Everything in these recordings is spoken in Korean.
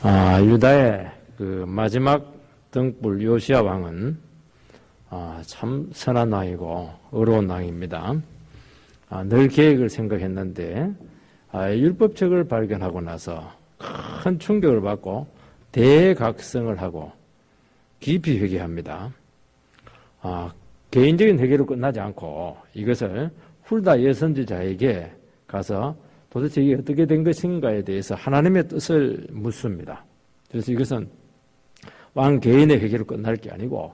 유다의 그 마지막 등불 요시야 왕은 참 선한 왕이고 의로운 왕입니다. 늘 계획을 생각했는데 율법책을 발견하고 나서 큰 충격을 받고 대각성을 하고 깊이 회개합니다. 개인적인 회개로 끝나지 않고 이것을 훌다 예선지자에게 가서 도대체 이게 어떻게 된 것인가에 대해서 하나님의 뜻을 묻습니다. 그래서 이것은 왕 개인의 회개로 끝날 게 아니고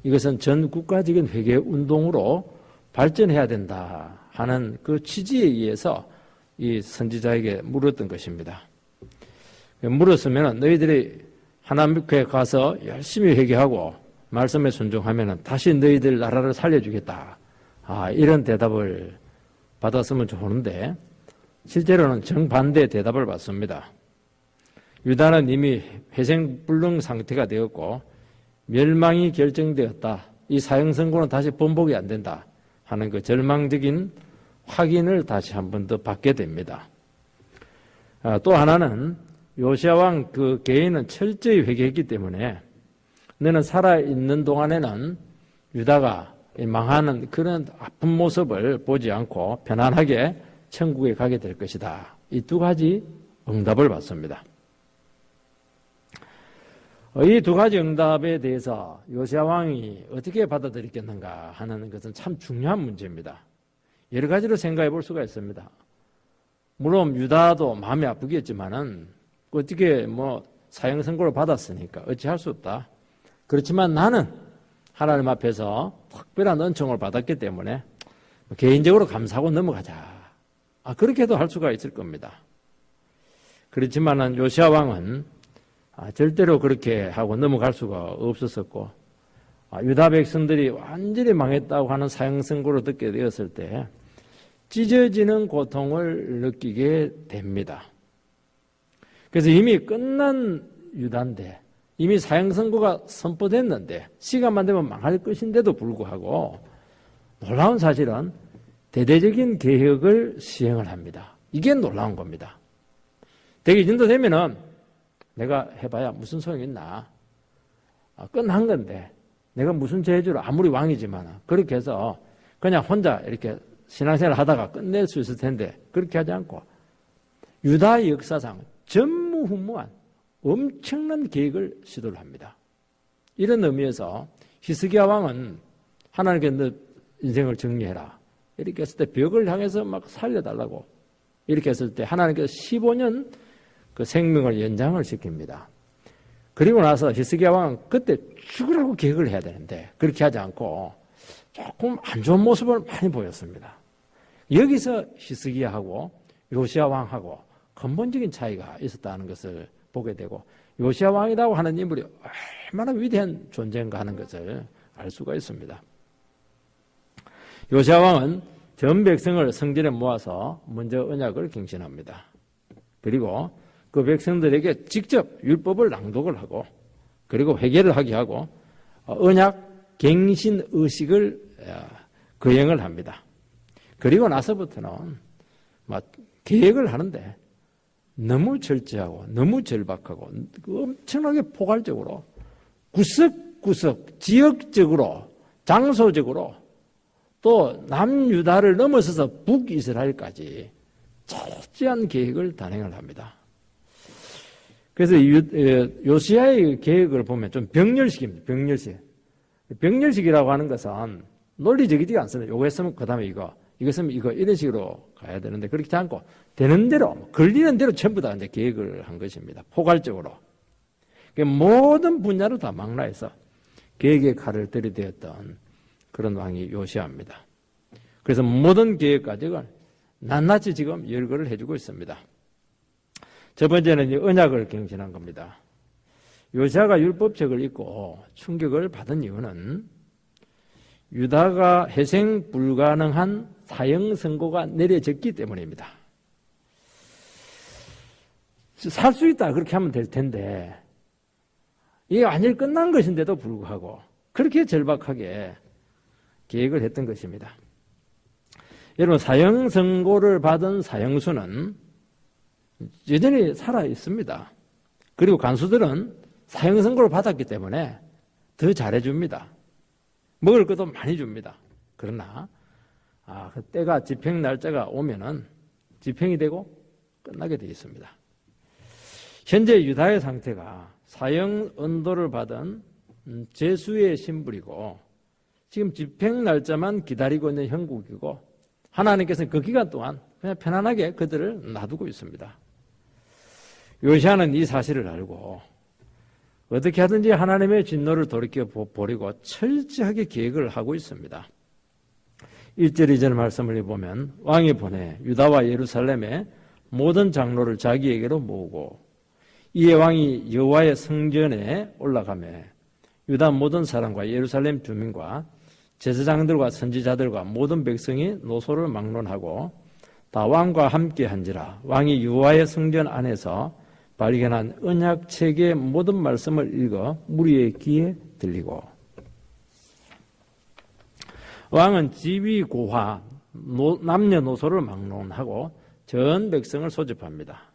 이것은 전 국가적인 회개 운동으로 발전해야 된다 하는 그 취지에 의해서 이 선지자에게 물었던 것입니다. 물었으면 너희들이 하나님께 가서 열심히 회개하고 말씀에 순종하면 다시 너희들 나라를 살려주겠다. 이런 대답을 받았으면 좋은데 실제로는 정반대의 대답을 받습니다. 유다는 이미 회생불능 상태가 되었고 멸망이 결정되었다. 이 사형선고는 다시 번복이 안 된다 하는 그 절망적인 확인을 다시 한 번 더 받게 됩니다. 또 하나는 요시야 왕 그 개인은 철저히 회개했기 때문에 너는 살아있는 동안에는 유다가 망하는 그런 아픈 모습을 보지 않고 편안하게 천국에 가게 될 것이다. 이 두 가지 응답을 받습니다. 이 두 가지 응답에 대해서 요시야 왕이 어떻게 받아들였겠는가 하는 것은 참 중요한 문제입니다. 여러 가지로 생각해 볼 수가 있습니다. 물론 유다도 마음이 아프겠지만은 어떻게 사형 선고를 받았으니까 어찌할 수 없다. 그렇지만 나는 하나님 앞에서 특별한 은총을 받았기 때문에 개인적으로 감사하고 넘어가자. 그렇게도 할 수가 있을 겁니다. 그렇지만은 요시야 왕은 절대로 그렇게 하고 넘어갈 수가 없었었고 유다 백성들이 완전히 망했다고 하는 사형 선고를 듣게 되었을 때 찢어지는 고통을 느끼게 됩니다. 그래서 이미 끝난 유다인데 이미 사형 선고가 선포됐는데 시간만 되면 망할 것인데도 불구하고 놀라운 사실은 대대적인 개혁을 시행을 합니다. 이게 놀라운 겁니다. 대개 이 정도 되면은 내가 해봐야 무슨 소용이 있나. 끝난 건데 내가 무슨 죄주로 아무리 왕이지만 그렇게 해서 그냥 혼자 이렇게 신앙생활을 하다가 끝낼 수 있을 텐데 그렇게 하지 않고 유다의 역사상 전무후무한 엄청난 계획을 시도를 합니다. 이런 의미에서 히스기야 왕은 하나님께 너 인생을 정리해라. 이렇게 했을 때 벽을 향해서 막 살려달라고 이렇게 했을 때 하나님께서 15년 그 생명을 연장을 시킵니다. 그리고 나서 히스기야 왕은 그때 죽으라고 계획을 해야 되는데 그렇게 하지 않고 조금 안 좋은 모습을 많이 보였습니다. 여기서 히스기야하고 요시야 왕하고 근본적인 차이가 있었다는 것을 보게 되고 요시야 왕이라고 하는 인물이 얼마나 위대한 존재인가 하는 것을 알 수가 있습니다. 요시야 왕은 전 백성을 성전에 모아서 먼저 언약을 갱신합니다. 그리고 그 백성들에게 직접 율법을 낭독을 하고 그리고 회개를 하게 하고 언약 갱신 의식을 거행을 합니다. 그리고 나서부터는 계획을 하는데 너무 철저하고 너무 절박하고 엄청나게 포괄적으로 구석구석 지역적으로 장소적으로 또 남유다를 넘어서서 북이스라엘까지 철저한 계획을 단행을 합니다. 그래서 요시야의 계획을 보면 좀 병렬식입니다. 병렬식이라고 하는 것은 논리적이지 않습니다. 요거 했으면 그 다음에 이거 했으면 이거 이런 식으로 가야 되는데 그렇지 않고 되는 대로 걸리는 대로 전부 다 이제 계획을 한 것입니다. 포괄적으로. 모든 분야로 다 망라해서 계획의 칼을 들이대었던 그런 왕이 요시야입니다. 그래서 모든 계획 과정을 낱낱이 지금 열거를 해주고 있습니다. 첫 번째는 이제 언약을 갱신한 겁니다. 요시야가 율법책을 읽고 충격을 받은 이유는 유다가 회생 불가능한 사형 선고가 내려졌기 때문입니다. 살 수 있다 그렇게 하면 될 텐데 이게 완전히 끝난 것인데도 불구하고 그렇게 절박하게 계획을 했던 것입니다. 여러분 사형 선고를 받은 사형수는 여전히 살아 있습니다. 그리고 간수들은 사형 선고를 받았기 때문에 더 잘해줍니다. 먹을 것도 많이 줍니다. 그러나 그 때가 집행 날짜가 오면은 집행이 되고 끝나게 되어 있습니다. 현재 유다의 상태가 사형 언도를 받은 제수의 신분이고 지금 집행 날짜만 기다리고 있는 형국이고 하나님께서는 그 기간 동안 그냥 편안하게 그들을 놔두고 있습니다. 요시아는 이 사실을 알고 어떻게 하든지 하나님의 진노를 돌이켜 버리고 철저하게 계획을 하고 있습니다. 1절 2절 말씀을 보면 왕이 보내 유다와 예루살렘의 모든 장로를 자기에게로 모으고 이에 왕이 여호와의 성전에 올라가매 유다 모든 사람과 예루살렘 주민과 제사장들과 선지자들과 모든 백성이 노소를 막론하고 다 왕과 함께 한지라. 왕이 여호와의 성전 안에서 발견한 언약책의 모든 말씀을 읽어 무리의 귀에 들리고 왕은 지위 고하 남녀노소를 막론하고 전 백성을 소집합니다.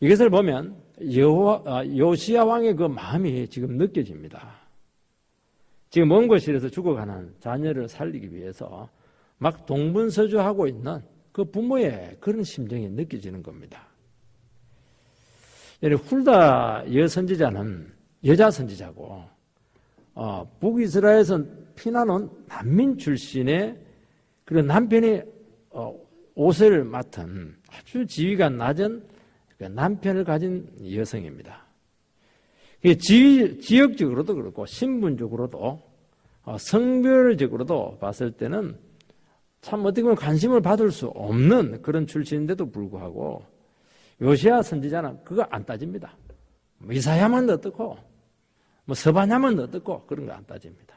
이것을 보면 요시야 왕의 그 마음이 지금 느껴집니다. 지금 먼 곳에서 죽어가는 자녀를 살리기 위해서 막 동분서주하고 있는 그 부모의 그런 심정이 느껴지는 겁니다. 훌다 여선지자는 여자 선지자고 북이스라엘에서 피난온 난민 출신의 그런 남편이 옷을 맡은 아주 지위가 낮은 남편을 가진 여성입니다. 지역적으로도 그렇고 신분적으로도 성별적으로도 봤을 때는 참 어떻게 보면 관심을 받을 수 없는 그런 출신인데도 불구하고 요시야 선지자는 그거 안 따집니다. 이사야만 어떻고 서바냐만 어떻고 그런 거 안 따집니다.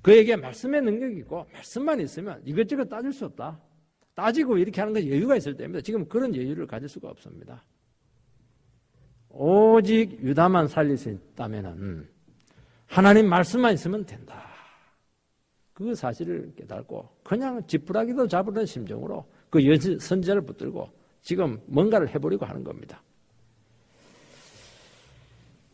그에게 말씀의 능력이 있고 말씀만 있으면 이것저것 따질 수 없다. 따지고 이렇게 하는 건 여유가 있을 때입니다. 지금 그런 여유를 가질 수가 없습니다. 오직 유다만 살릴 수 있다면 하나님 말씀만 있으면 된다. 그 사실을 깨닫고 그냥 지푸라기도 잡으려는 심정으로 그 선지자를 붙들고 지금 뭔가를 해보려고 하는 겁니다.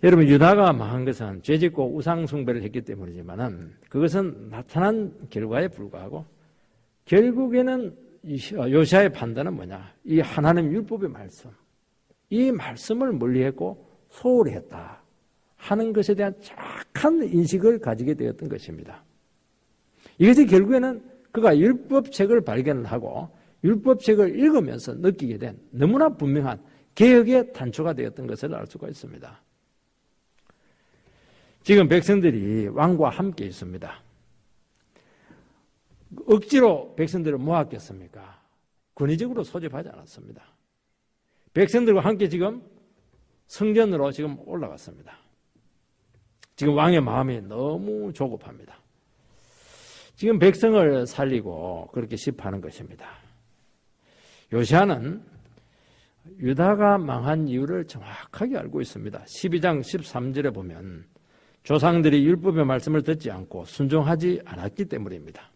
여러분 유다가 망한 것은 죄짓고 우상숭배를 했기 때문이지만 그것은 나타난 결과에 불과하고 결국에는 요시아의 판단은 뭐냐? 이 하나님 율법의 말씀, 이 말씀을 멀리했고 소홀히 했다 하는 것에 대한 정확한 인식을 가지게 되었던 것입니다. 이것이 결국에는 그가 율법책을 발견하고 율법책을 읽으면서 느끼게 된 너무나 분명한 개혁의 단초가 되었던 것을 알 수가 있습니다. 지금 백성들이 왕과 함께 있습니다. 억지로 백성들을 모았겠습니까? 권위적으로 소집하지 않았습니다. 백성들과 함께 지금 성전으로 지금 올라갔습니다. 지금 왕의 마음이 너무 조급합니다. 지금 백성을 살리고 그렇게 시파하는 것입니다. 요시아는 유다가 망한 이유를 정확하게 알고 있습니다. 12장 13절에 보면 조상들이 율법의 말씀을 듣지 않고 순종하지 않았기 때문입니다.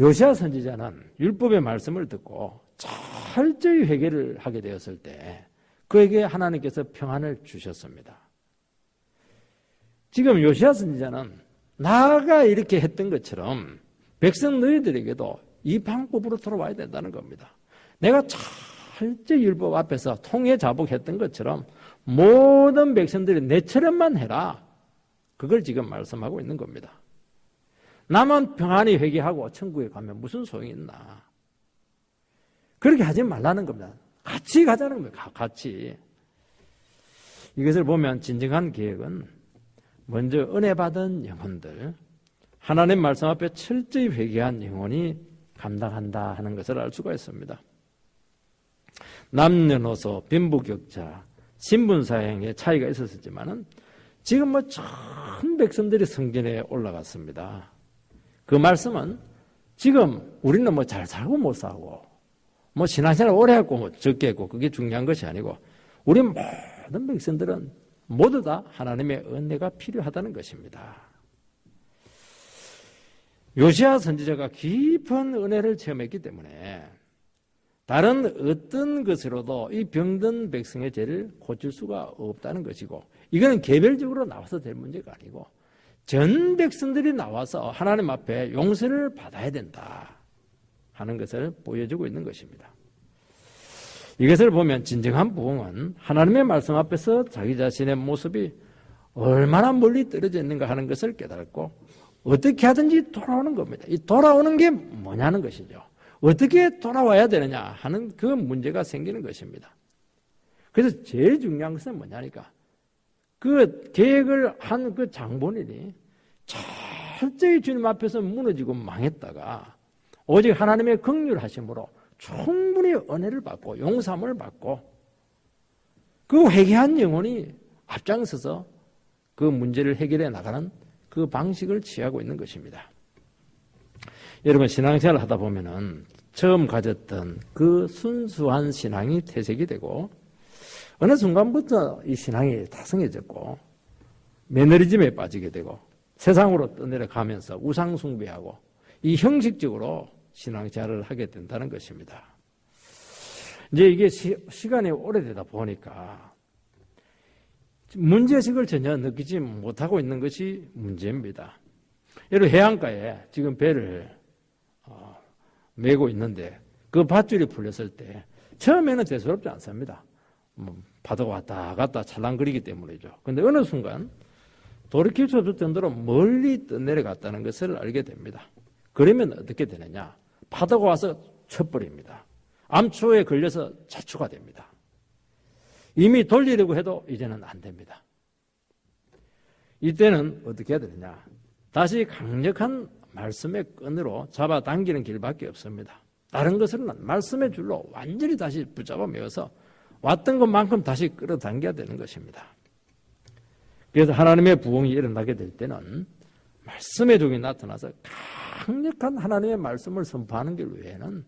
요시아 선지자는 율법의 말씀을 듣고 철저히 회개를 하게 되었을 때 그에게 하나님께서 평안을 주셨습니다. 지금 요시아 선지자는 나가 이렇게 했던 것처럼 백성 너희들에게도 이 방법으로 돌아와야 된다는 겁니다. 내가 철저히 율법 앞에서 통회자복했던 것처럼 모든 백성들이 내처럼만 해라. 그걸 지금 말씀하고 있는 겁니다. 나만 평안히 회개하고 천국에 가면 무슨 소용이 있나. 그렇게 하지 말라는 겁니다. 같이 가자는 겁니다. 같이. 이것을 보면 진정한 계획은 먼저 은혜 받은 영혼들, 하나님 말씀 앞에 철저히 회개한 영혼이 감당한다 하는 것을 알 수가 있습니다. 남녀노소, 빈부격차, 신분사행의 차이가 있었지만은 지금 전 백성들이 성전에 올라갔습니다. 그 말씀은 지금 우리는 잘 살고 못 살고 신앙생활 오래 했고 적게 했고 그게 중요한 것이 아니고 우리 모든 백성들은 모두 다 하나님의 은혜가 필요하다는 것입니다. 요시아 선지자가 깊은 은혜를 체험했기 때문에 다른 어떤 것으로도 이 병든 백성의 죄를 고칠 수가 없다는 것이고, 이거는 개별적으로 나와서 될 문제가 아니고 전 백성들이 나와서 하나님 앞에 용서를 받아야 된다 하는 것을 보여주고 있는 것입니다. 이것을 보면 진정한 부흥은 하나님의 말씀 앞에서 자기 자신의 모습이 얼마나 멀리 떨어져 있는가 하는 것을 깨닫고 어떻게 하든지 돌아오는 겁니다. 이 돌아오는 게 뭐냐는 것이죠. 어떻게 돌아와야 되느냐 하는 그 문제가 생기는 것입니다. 그래서 제일 중요한 것은 뭐냐니까 그 계획을 한 그 장본인이 철저히 주님 앞에서 무너지고 망했다가 오직 하나님의 긍휼하심으로 충분히 은혜를 받고 용서함을 받고 그 회개한 영혼이 앞장서서 그 문제를 해결해 나가는 그 방식을 취하고 있는 것입니다. 여러분, 신앙생활을 하다 보면은 처음 가졌던 그 순수한 신앙이 퇴색이 되고 어느 순간부터 이 신앙이 다성해졌고 매너리즘에 빠지게 되고 세상으로 떠내려가면서 우상 숭배하고 이 형식적으로 신앙생활을 하게 된다는 것입니다. 이제 이게 시간이 오래되다 보니까 문제의식을 전혀 느끼지 못하고 있는 것이 문제입니다. 여러분, 해안가에 지금 배를 메고 있는데 그 밧줄이 풀렸을 때 처음에는 대수롭지 않습니다. 파도가 왔다 갔다 찰랑거리기 때문이죠. 그런데 어느 순간 돌이킬 수 없을 정도로 멀리 떠내려갔다는 것을 알게 됩니다. 그러면 어떻게 되느냐? 파도가 와서 쳐버립니다. 암초에 걸려서 자초가 됩니다. 이미 돌리려고 해도 이제는 안 됩니다. 이때는 어떻게 해야 되느냐? 다시 강력한 말씀의 끈으로 잡아당기는 길밖에 없습니다. 다른 것은 말씀의 줄로 완전히 다시 붙잡아 메어서 왔던 것만큼 다시 끌어당겨야 되는 것입니다. 그래서 하나님의 부흥이 일어나게 될 때는 말씀의 종이 나타나서 강력한 하나님의 말씀을 선포하는 길 외에는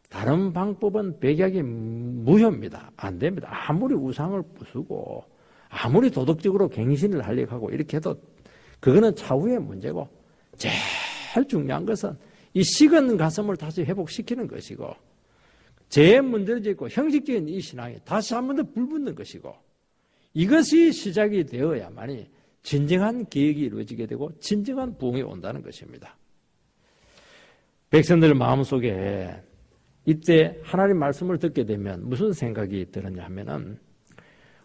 다른 방법은 백약이 무효입니다. 안 됩니다. 아무리 우상을 부수고 아무리 도덕적으로 갱신을 하려고 하고 이렇게 해도 그거는 차후의 문제고 제일 중요한 것은 이 식은 가슴을 다시 회복시키는 것이고 죄에 문드러져 있고 형식적인 이 신앙이 다시 한 번 더 불붙는 것이고 이것이 시작이 되어야만이 진정한 계획이 이루어지게 되고 진정한 부흥이 온다는 것입니다. 백성들 마음속에 이때 하나님 말씀을 듣게 되면 무슨 생각이 드느냐 하면은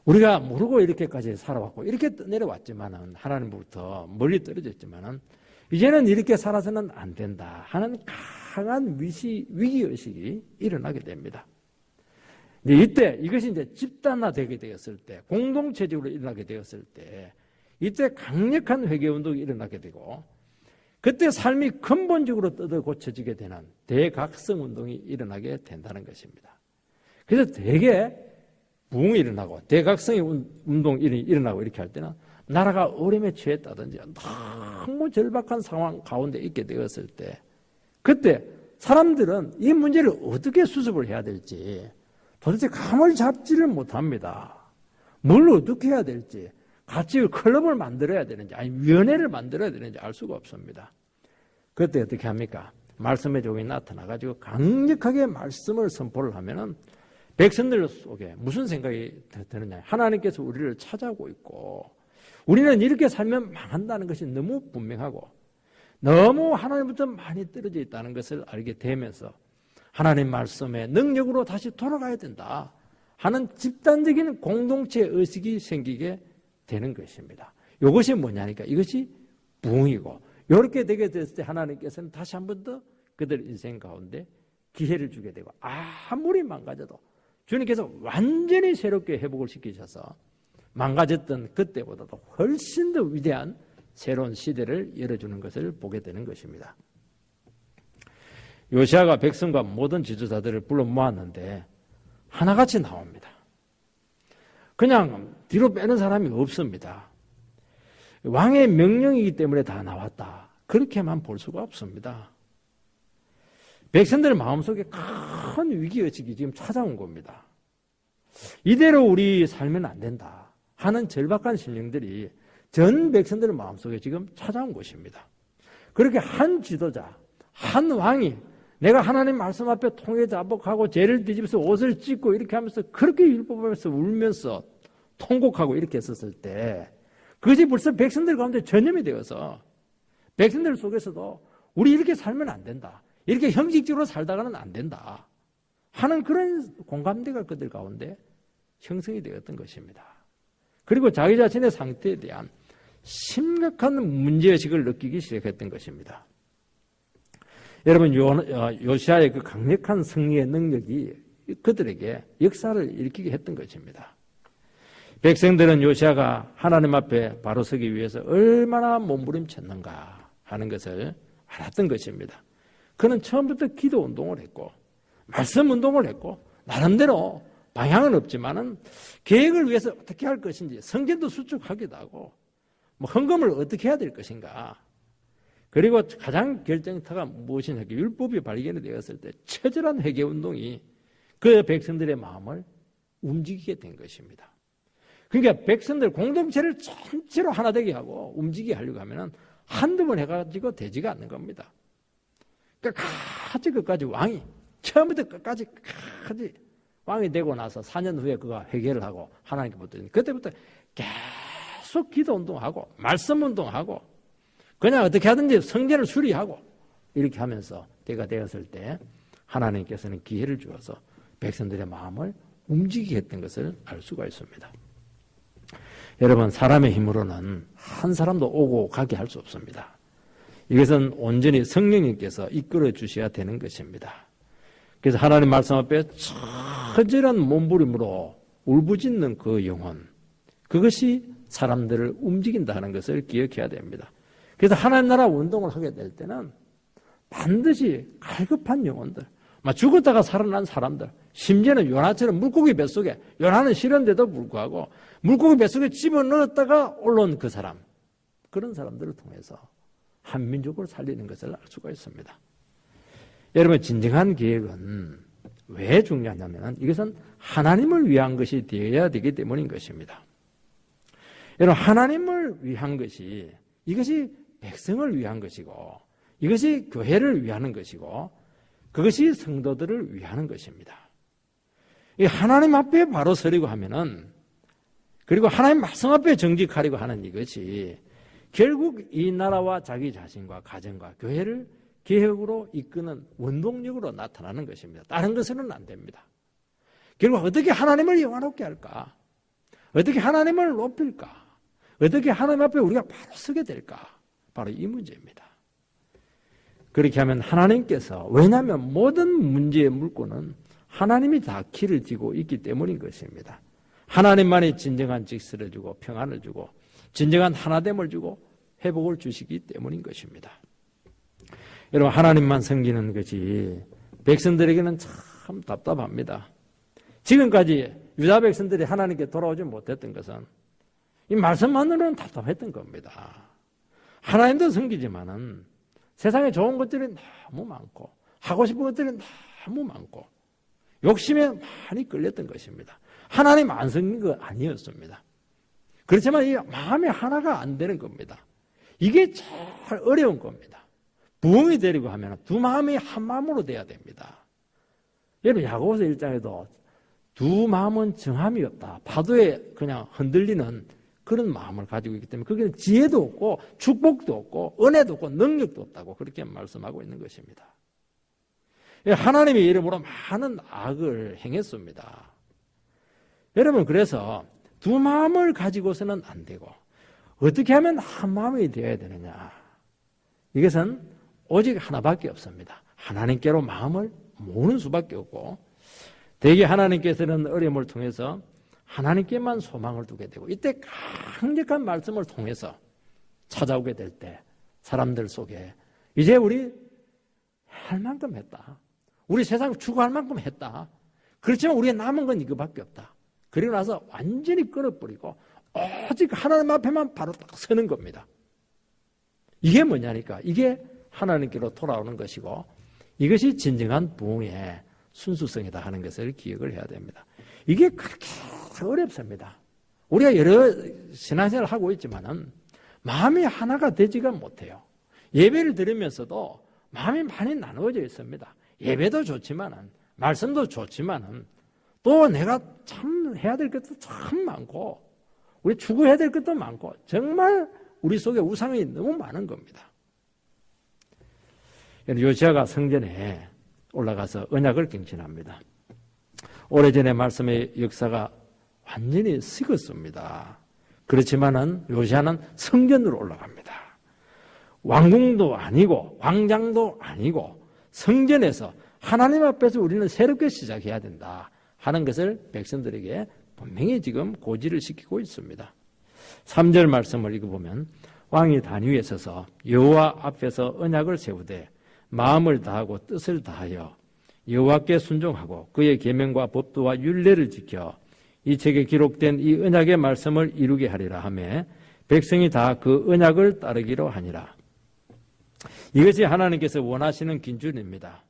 우리가 모르고 이렇게까지 살아왔고 이렇게 내려왔지만은 하나님부터 멀리 떨어졌지만은 이제는 이렇게 살아서는 안 된다 하는 강한 위기의식이 일어나게 됩니다. 이때 이것이 이제 집단화되게 되었을 때 공동체적으로 일어나게 되었을 때 이때 강력한 회개운동이 일어나게 되고 그때 삶이 근본적으로 뜯어 고쳐지게 되는 대각성운동이 일어나게 된다는 것입니다. 그래서 대개 부흥이 일어나고 대각성의 운동이 일어나고 이렇게 할 때는 나라가 어려움에 처했다든지 너무 절박한 상황 가운데 있게 되었을 때 그때 사람들은 이 문제를 어떻게 수습을 해야 될지 도대체 감을 잡지를 못합니다. 뭘 어떻게 해야 될지 같이 클럽을 만들어야 되는지 아니 위원회를 만들어야 되는지 알 수가 없습니다. 그때 어떻게 합니까? 말씀의 종이 나타나가지고 강력하게 말씀을 선포를 하면은 백성들 속에 무슨 생각이 드느냐? 하나님께서 우리를 찾아오고 있고 우리는 이렇게 살면 망한다는 것이 너무 분명하고 너무 하나님부터 많이 떨어져 있다는 것을 알게 되면서 하나님 말씀의 능력으로 다시 돌아가야 된다 하는 집단적인 공동체 의식이 생기게 되는 것입니다. 이것이 뭐냐니까 이것이 부흥이고 이렇게 되게 됐을 때 하나님께서는 다시 한 번 더 그들 인생 가운데 기회를 주게 되고 아무리 망가져도 주님께서 완전히 새롭게 회복을 시키셔서 망가졌던 그때보다도 훨씬 더 위대한 새로운 시대를 열어주는 것을 보게 되는 것입니다. 요시아가 백성과 모든 지도자들을 불러 모았는데 하나같이 나옵니다. 그냥 뒤로 빼는 사람이 없습니다. 왕의 명령이기 때문에 다 나왔다. 그렇게만 볼 수가 없습니다. 백성들 마음속에 큰 위기의식이 지금 찾아온 겁니다. 이대로 우리 살면 안 된다 하는 절박한 심령들이 전 백성들 마음속에 지금 찾아온 것입니다. 그렇게 한 지도자, 한 왕이 내가 하나님 말씀 앞에 통에 자복하고 죄를 뒤집어서 옷을 찢고 이렇게 하면서 그렇게 율법에서 울면서 통곡하고 이렇게 했었을 때 그것이 벌써 백성들 가운데 전염이 되어서 백성들 속에서도 우리 이렇게 살면 안 된다. 이렇게 형식적으로 살다가는 안 된다. 하는 그런 공감대가 그들 가운데 형성이 되었던 것입니다. 그리고 자기 자신의 상태에 대한 심각한 문제의식을 느끼기 시작했던 것입니다. 여러분, 요시아의 그 강력한 승리의 능력이 그들에게 역사를 일으키게 했던 것입니다. 백성들은 요시아가 하나님 앞에 바로 서기 위해서 얼마나 몸부림쳤는가 하는 것을 알았던 것입니다. 그는 처음부터 기도 운동을 했고 말씀 운동을 했고 나름대로 방향은 없지만은 계획을 위해서 어떻게 할 것인지 성전도 수축하기도 하고 뭐 헌금을 어떻게 해야 될 것인가. 그리고 가장 결정타가 무엇이냐, 율법이 발견이 되었을 때 처절한 회개 운동이 그 백성들의 마음을 움직이게 된 것입니다. 그러니까 백성들 공동체를 전체로 하나 되게 하고 움직이게 하려고 하면은 한두 번 해가지고 되지가 않는 겁니다. 끝까지 왕이 처음부터 끝까지 왕이 되고 나서 4년 후에 그가 회개를 하고 하나님께 붙더니 그때부터 계속 기도 운동하고 말씀 운동하고 그냥 어떻게 하든지 성전을 수리하고 이렇게 하면서 때가 되었을 때 하나님께서는 기회를 주어서 백성들의 마음을 움직이게 했던 것을 알 수가 있습니다. 여러분, 사람의 힘으로는 한 사람도 오고 가게 할 수 없습니다. 이것은 온전히 성령님께서 이끌어 주셔야 되는 것입니다. 그래서 하나님 말씀 앞에 처절한 몸부림으로 울부짖는 그 영혼, 그것이 사람들을 움직인다는 것을 기억해야 됩니다. 그래서 하나님 나라 운동을 하게 될 때는 반드시 갈급한 영혼들, 죽었다가 살아난 사람들, 심지어는 요나처럼 물고기 뱃속에, 요나는 싫은데도 불구하고 물고기 뱃속에 집어넣었다가 올라온 그 사람, 그런 사람들을 통해서 한민족을 살리는 것을 알 수가 있습니다. 여러분, 진정한 계획은 왜 중요하냐면 이것은 하나님을 위한 것이 되어야 되기 때문인 것입니다. 여러분, 하나님을 위한 것이, 이것이 백성을 위한 것이고 이것이 교회를 위하는 것이고 그것이 성도들을 위하는 것입니다. 하나님 앞에 바로 서려고 하면은, 그리고 하나님 말씀 앞에 정직하려고 하는 이것이 결국 이 나라와 자기 자신과 가정과 교회를 계획으로 이끄는 원동력으로 나타나는 것입니다. 다른 것은 안 됩니다. 결국 어떻게 하나님을 영화롭게 할까? 어떻게 하나님을 높일까? 어떻게 하나님 앞에 우리가 바로 서게 될까? 바로 이 문제입니다. 그렇게 하면 하나님께서, 왜냐하면 모든 문제의 물꼬는 하나님이 다 키를 쥐고 있기 때문인 것입니다. 하나님만이 진정한 직스를 주고 평안을 주고 진정한 하나됨을 주고 회복을 주시기 때문인 것입니다. 여러분, 하나님만 섬기는 것이 백성들에게는 참 답답합니다. 지금까지 유다 백성들이 하나님께 돌아오지 못했던 것은 이 말씀만으로는 답답했던 겁니다. 하나님도 섬기지만은 세상에 좋은 것들이 너무 많고 하고 싶은 것들이 너무 많고 욕심에 많이 끌렸던 것입니다. 하나님 안 섬긴 거 아니었습니다. 그렇지만 이 마음이 하나가 안 되는 겁니다. 이게 제일 어려운 겁니다. 부흥이 되려고 하면 두 마음이 한 마음으로 돼야 됩니다. 여러분, 야고보서 1장에도 두 마음은 정함이 없다. 파도에 그냥 흔들리는 그런 마음을 가지고 있기 때문에 거기는 지혜도 없고 축복도 없고 은혜도 없고 능력도 없다고 그렇게 말씀하고 있는 것입니다. 하나님의 이름으로 많은 악을 행했습니다. 여러분, 그래서 두 마음을 가지고서는 안 되고 어떻게 하면 한 마음이 되어야 되느냐? 이것은 오직 하나밖에 없습니다. 하나님께로 마음을 모으는 수밖에 없고, 대개 하나님께서는 어려움을 통해서 하나님께만 소망을 두게 되고, 이때 강력한 말씀을 통해서 찾아오게 될 때 사람들 속에 이제 우리 할 만큼 했다. 우리 세상 추구할 만큼 했다. 그렇지만 우리가 남은 건 이거밖에 없다. 그리고 나서 완전히 끊어버리고 오직 하나님 앞에만 바로 딱 서는 겁니다. 이게 뭐냐니까, 이게 하나님께로 돌아오는 것이고 이것이 진정한 부흥의 순수성이다 하는 것을 기억을 해야 됩니다. 이게 그렇게 어렵습니다. 우리가 여러 신앙생활을 하고 있지만은 마음이 하나가 되지가 못해요. 예배를 드리면서도 마음이 많이 나누어져 있습니다. 예배도 좋지만은, 말씀도 좋지만은, 또 내가 참 해야 될 것도 참 많고, 우리 추구해야 될 것도 많고, 정말 우리 속에 우상이 너무 많은 겁니다. 요시아가 성전에 올라가서 언약을 갱신합니다. 오래전의 말씀의 역사가 완전히 식었습니다. 그렇지만은 요시아는 성전으로 올라갑니다. 왕궁도 아니고 광장도 아니고 성전에서 하나님 앞에서 우리는 새롭게 시작해야 된다 하는 것을 백성들에게 분명히 지금 고지를 시키고 있습니다. 3절 말씀을 읽어보면 왕이 단 위에 서서 여호와 앞에서 언약을 세우되 마음을 다하고 뜻을 다하여 여호와께 순종하고 그의 계명과 법도와 율례를 지켜 이 책에 기록된 이 언약의 말씀을 이루게 하리라 하며 백성이 다 그 언약을 따르기로 하니라. 이것이 하나님께서 원하시는 기준입니다.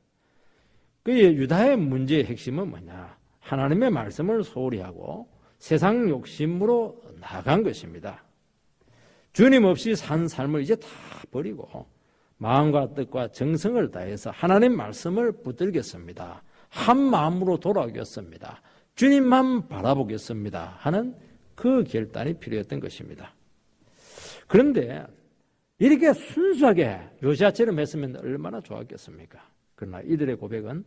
그의 유다의 문제의 핵심은 뭐냐? 하나님의 말씀을 소홀히 하고 세상 욕심으로 나간 것입니다. 주님 없이 산 삶을 이제 다 버리고 마음과 뜻과 정성을 다해서 하나님 말씀을 붙들겠습니다. 한 마음으로 돌아오겠습니다. 주님만 바라보겠습니다 하는 그 결단이 필요했던 것입니다. 그런데 이렇게 순수하게 요시아처럼 했으면 얼마나 좋았겠습니까? 그러나 이들의 고백은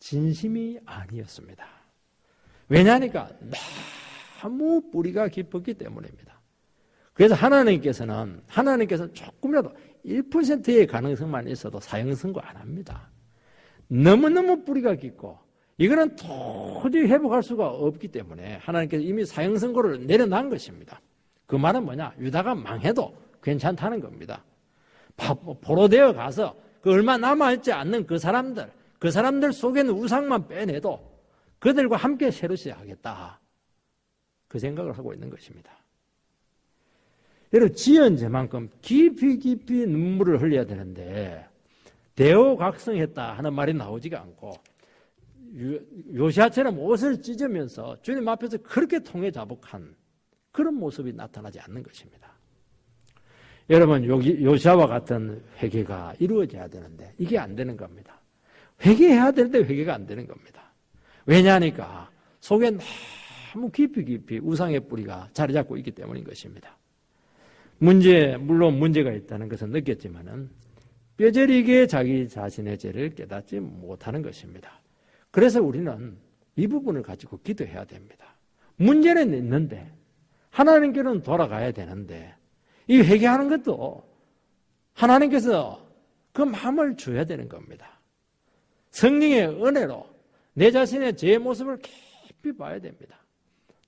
진심이 아니었습니다. 왜냐하니까 너무 뿌리가 깊었기 때문입니다. 그래서 하나님께서 조금이라도 1%의 가능성만 있어도 사형 선고 안 합니다. 너무너무 뿌리가 깊고 이거는 도저히 회복할 수가 없기 때문에 하나님께서 이미 사형 선고를 내려놓은 것입니다. 그 말은 뭐냐? 유다가 망해도 괜찮다는 겁니다. 포로되어 가서 그 얼마 남아있지 않는 그 사람들 속에는 우상만 빼내도 그들과 함께 새로 시작하겠다. 그 생각을 하고 있는 것입니다. 여러분, 지은 죄만큼 깊이 눈물을 흘려야 되는데 대오각성했다 하는 말이 나오지가 않고 요시아처럼 옷을 찢으면서 주님 앞에서 그렇게 통회자복한 그런 모습이 나타나지 않는 것입니다. 여러분, 요시아와 같은 회개가 이루어져야 되는데 이게 안 되는 겁니다. 회개해야 되는데 회개가 안 되는 겁니다. 왜냐하니까 속에 너무 깊이 우상의 뿌리가 자리 잡고 있기 때문인 것입니다. 물론 문제가 있다는 것은 느꼈지만은 뼈저리게 자기 자신의 죄를 깨닫지 못하는 것입니다. 그래서 우리는 이 부분을 가지고 기도해야 됩니다. 문제는 있는데 하나님께는 돌아가야 되는데 이 회개하는 것도 하나님께서 그 마음을 줘야 되는 겁니다. 성령의 은혜로 내 자신의 죄의 모습을 깊이 봐야 됩니다.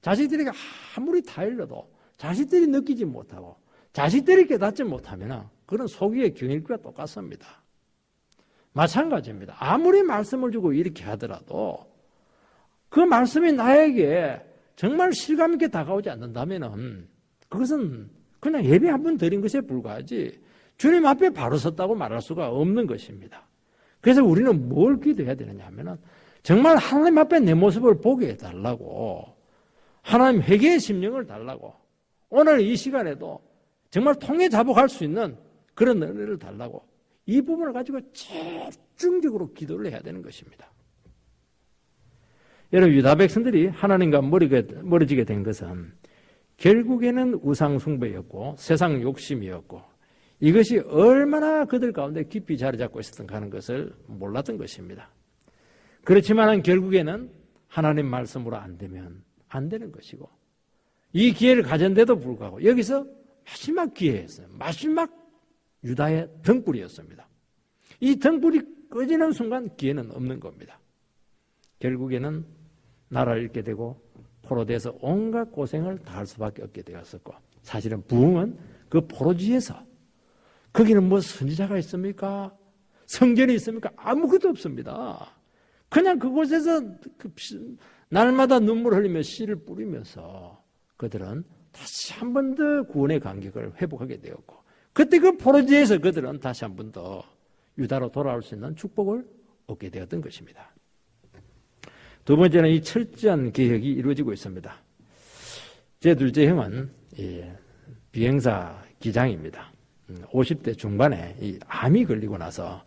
자식들에게 아무리 타일러도 자식들이 느끼지 못하고 자식들이 깨닫지 못하면 그런 속이의 경일과 똑같습니다. 마찬가지입니다. 아무리 말씀을 주고 이렇게 하더라도 그 말씀이 나에게 정말 실감 있게 다가오지 않는다면 그것은 그냥 예배 한 번 드린 것에 불과하지 주님 앞에 바로 섰다고 말할 수가 없는 것입니다. 그래서 우리는 뭘 기도해야 되느냐 하면 정말 하나님 앞에 내 모습을 보게 해달라고 하나님 회개의 심령을 달라고 오늘 이 시간에도 정말 통회자복할 수 있는 그런 은혜를 달라고 이 부분을 가지고 집중적으로 기도를 해야 되는 것입니다. 여러분, 유다 백성들이 하나님과 멀어지게 된 것은 결국에는 우상 숭배였고 세상 욕심이었고 이것이 얼마나 그들 가운데 깊이 자리 잡고 있었던가 하는 것을 몰랐던 것입니다. 그렇지만 결국에는 하나님 말씀으로 안 되면 안 되는 것이고 이 기회를 가졌는데도 불구하고 여기서 마지막 기회였어요. 마지막 유다의 등불이었습니다. 이 등불이 꺼지는 순간 기회는 없는 겁니다. 결국에는 나라를 잃게 되고 포로돼서 온갖 고생을 다 할 수밖에 없게 되었었고 사실은 부흥은 그 포로지에서 거기는 뭐 선지자가 있습니까? 성전이 있습니까? 아무것도 없습니다. 그냥 그곳에서 날마다 눈물 흘리며 씨를 뿌리면서 그들은 다시 한 번 더 구원의 간격을 회복하게 되었고 그때 그 포로지에서 그들은 다시 한 번 더 유다로 돌아올 수 있는 축복을 얻게 되었던 것입니다. 두 번째는 이 철저한 개혁이 이루어지고 있습니다. 제 둘째 형은 비행사 기장입니다. 50대 중반에 이 암이 걸리고 나서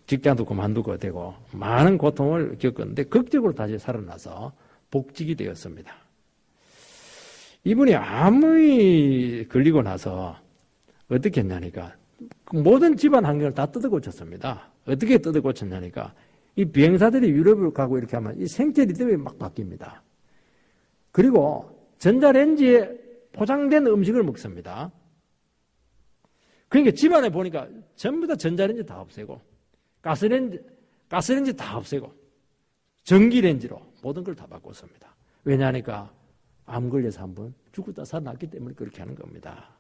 직장도 그만두고 되고 많은 고통을 겪었는데 극적으로 다시 살아나서 복직이 되었습니다. 이분이 암이 걸리고 나서 어떻게 했냐니까 모든 집안 환경을 다 뜯어 고쳤습니다. 어떻게 뜯어 고쳤냐니까 이 비행사들이 유럽을 가고 이렇게 하면 이 생체 리듬이 막 바뀝니다. 그리고 전자레인지에 포장된 음식을 먹습니다. 그러니까 집안에 보니까 전부 다 전자레인지 다 없애고 가스레인지 다 없애고 전기레인지로 모든 걸 다 바꿨습니다. 왜냐하니까 암 걸려서 한번 죽었다 살아났기 때문에 그렇게 하는 겁니다.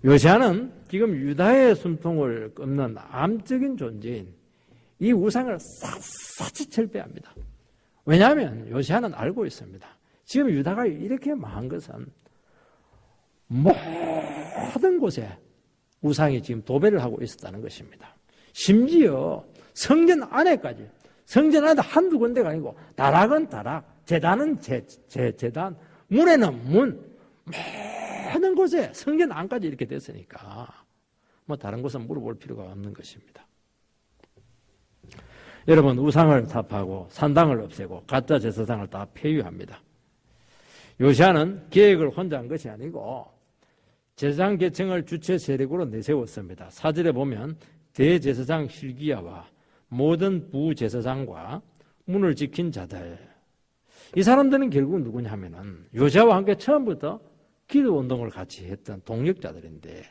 요시야는 지금 유다의 숨통을 끊는 암적인 존재인 이 우상을 샅샅이 철폐합니다. 왜냐하면 요시야는 알고 있습니다. 지금 유다가 이렇게 망한 것은 모든 곳에 우상이 지금 도배를 하고 있었다는 것입니다. 심지어 성전 안에까지, 성전 안에 한두 군데가 아니고 다락은 다락, 제단은 제단, 문에는 문, 모든 곳에 성전 안까지 이렇게 됐으니까 뭐 다른 곳은 물어볼 필요가 없는 것입니다. 여러분, 우상을 타파하고 산당을 없애고 가짜 제사장을 다 폐위합니다. 요시야는 계획을 혼자 한 것이 아니고 제사장 계층을 주체 세력으로 내세웠습니다. 4절에 보면 대제사장 hil기야와 모든 부제사장과 문을 지킨 자들, 이 사람들은 결국 누구냐 하면은 요시야와 함께 처음부터 기도 운동을 같이 했던 동력자들인데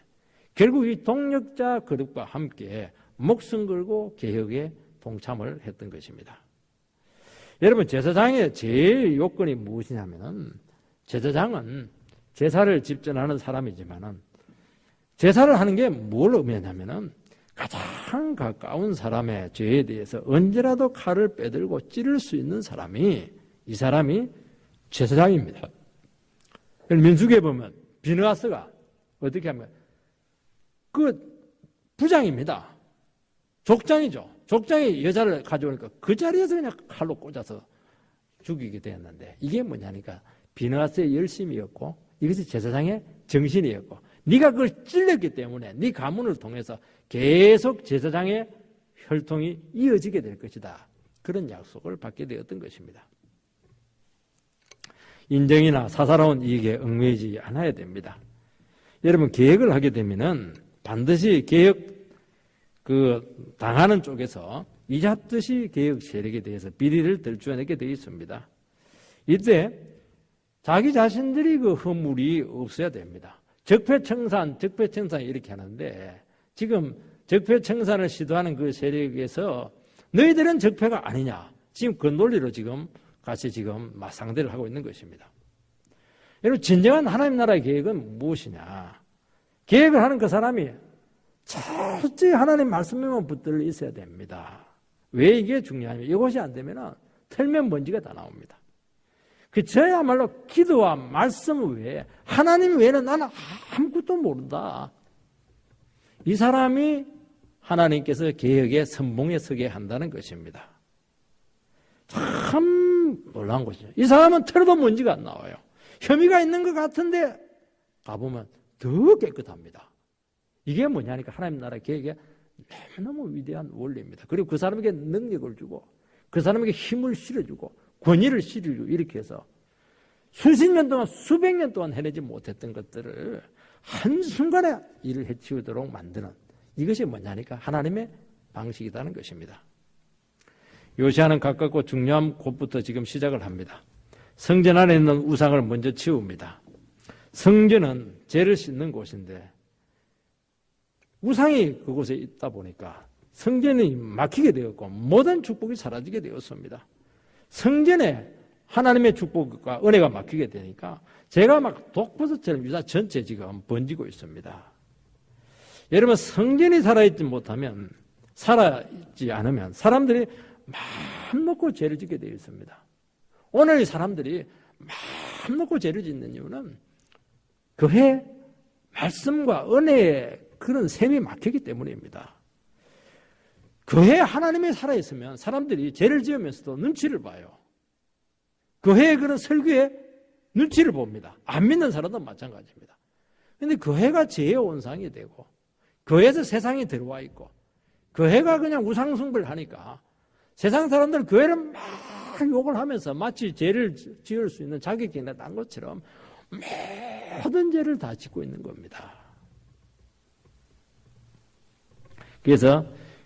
결국 이 동력자 그룹과 함께 목숨 걸고 개혁에 동참을 했던 것입니다. 여러분, 제사장의 제일 요건이 무엇이냐면은 제사장은 제사를 집전하는 사람이지만은 제사를 하는 게 뭘 의미하냐면은 가장 가까운 사람의 죄에 대해서 언제라도 칼을 빼들고 찌를 수 있는 사람이, 이 사람이 제사장입니다. 민수기에 보면 비느하스가 어떻게 하면 그 부장입니다. 족장이죠. 족장이 여자를 가져오니까 그 자리에서 그냥 칼로 꽂아서 죽이게 되었는데 이게 뭐냐니까 비느하스의 열심이었고 이것이 제사장의 정신이었고 네가 그걸 찔렀기 때문에 네 가문을 통해서 계속 제사장의 혈통이 이어지게 될 것이다. 그런 약속을 받게 되었던 것입니다. 인정이나 사사로운 이익에 얽매이지 않아야 됩니다. 여러분, 계획을 하게 되면은 반드시 개혁 당하는 쪽에서 이잡듯이 개혁 세력에 대해서 비리를 들추어내게 되어 있습니다. 이때 자기 자신들이 그 허물이 없어야 됩니다. 적폐청산 이렇게 하는데 지금 적폐청산을 시도하는 그 세력에서 너희들은 적폐가 아니냐. 지금 그 논리로 지금 같이 지금 맞상대를 하고 있는 것입니다. 여러분, 진정한 하나님 나라의 계획은 무엇이냐? 계획을 하는 그 사람이 철저히 하나님 말씀에만 붙들려 있어야 됩니다. 왜 이게 중요하냐면 이것이 안 되면 털면 먼지가 다 나옵니다. 저야말로 기도와 말씀 외에 하나님 외에는 나는 아무것도 모른다. 이 사람이 하나님께서 개혁의 선봉에 서게 한다는 것입니다. 참 놀라운 것이죠. 이 사람은 털어도 먼지가 안 나와요. 혐의가 있는 것 같은데 가보면 더 깨끗합니다. 이게 뭐냐니까 하나님 나라 계획의 너무너무 위대한 원리입니다. 그리고 그 사람에게 능력을 주고 그 사람에게 힘을 실어주고 권위를 실어주고 이렇게 해서 수십 년 동안 수백 년 동안 해내지 못했던 것들을 한순간에 일을 해치우도록 만드는 이것이 뭐냐니까 하나님의 방식이라는 것입니다. 요시야는 가깝고 중요한 곳부터 지금 시작을 합니다. 성전 안에 있는 우상을 먼저 치웁니다. 성전은 죄를 씻는 곳인데 우상이 그곳에 있다 보니까 성전이 막히게 되었고 모든 축복이 사라지게 되었습니다. 성전에 하나님의 축복과 은혜가 막히게 되니까 제가 막 독버섯처럼 유다 전체 지금 번지고 있습니다. 여러분, 성전이 살아있지 않으면 사람들이 마음 놓고 죄를 짓게 되어 있습니다. 오늘 사람들이 마음 놓고 죄를 짓는 이유는 그의 말씀과 은혜의 그런 셈이 막히기 때문입니다. 그해 하나님이 살아있으면 사람들이 죄를 지으면서도 눈치를 봐요. 그해의 그런 설교에 눈치를 봅니다. 안 믿는 사람도 마찬가지입니다. 그런데 그해가 죄의 온상이 되고 그해에서 세상이 들어와 있고 교회가 그냥 우상숭배를 하니까 세상 사람들은 교회를 막 욕을 하면서 마치 죄를 지을 수 있는 자격이 있는 것처럼 모든 죄를 다 짓고 있는 겁니다. 그래서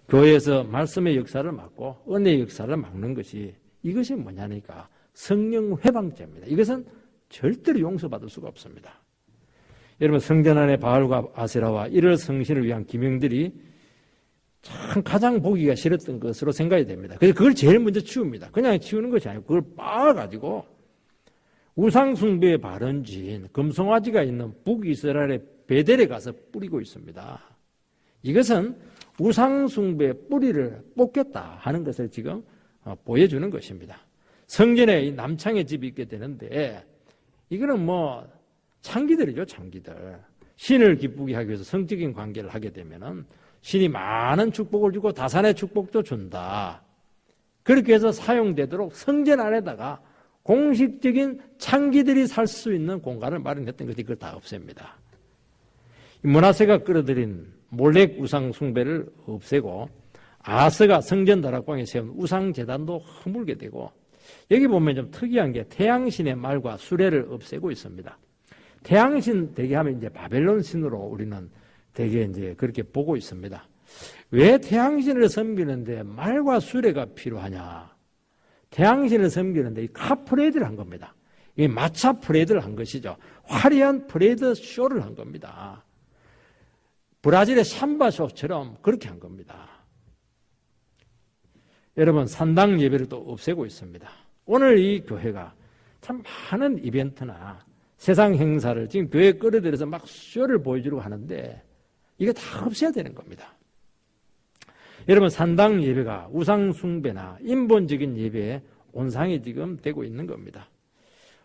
교회에서 말씀의 역사를 막고 은혜의 역사를 막는 것이 이것이 뭐냐니까 성령 회방죄입니다. 이것은 절대로 용서받을 수가 없습니다. 여러분 성전 안에 바알과 아세라와 이럴 성신을 위한 기명들이 참 가장 보기가 싫었던 것으로 생각이 됩니다. 그래서 그걸 제일 먼저 치웁니다. 그냥 치우는 것이 아니고 그걸 빻아가지고 우상숭배의 발원지인 금송아지가 있는 북이스라엘의 베델에 가서 뿌리고 있습니다. 이것은 우상숭배의 뿌리를 뽑겠다 하는 것을 지금 보여주는 것입니다. 성전에 남창의 집이 있게 되는데 이거는 뭐 창기들이죠, 창기들. 신을 기쁘게 하기 위해서 성적인 관계를 하게 되면은 신이 많은 축복을 주고 다산의 축복도 준다. 그렇게 해서 사용되도록 성전 안에다가 공식적인 창기들이 살 수 있는 공간을 마련했던 것이 그걸 다 없앱니다. 므낫세가 끌어들인 몰렉 우상 숭배를 없애고 아스가 성전 다락방에 세운 우상 제단도 허물게 되고 여기 보면 좀 특이한 게 태양신의 말과 수레를 없애고 있습니다. 태양신 대개 하면 이제 바벨론 신으로 우리는 대개 이제 그렇게 보고 있습니다. 왜 태양신을 섬기는데 말과 수레가 필요하냐? 태양신을 섬기는데 이 카프레이드를 한 겁니다. 이 마차 프레이드를 한 것이죠. 화려한 프레이드 쇼를 한 겁니다. 브라질의 삼바쇼처럼 그렇게 한 겁니다. 여러분 산당 예배를 또 없애고 있습니다. 오늘 이 교회가 참 많은 이벤트나 세상 행사를 지금 교회에 끌어들여서 막 쇼를 보여주려고 하는데 이거 다 없애야 되는 겁니다. 여러분 산당 예배가 우상 숭배나 인본적인 예배에 온상이 지금 되고 있는 겁니다.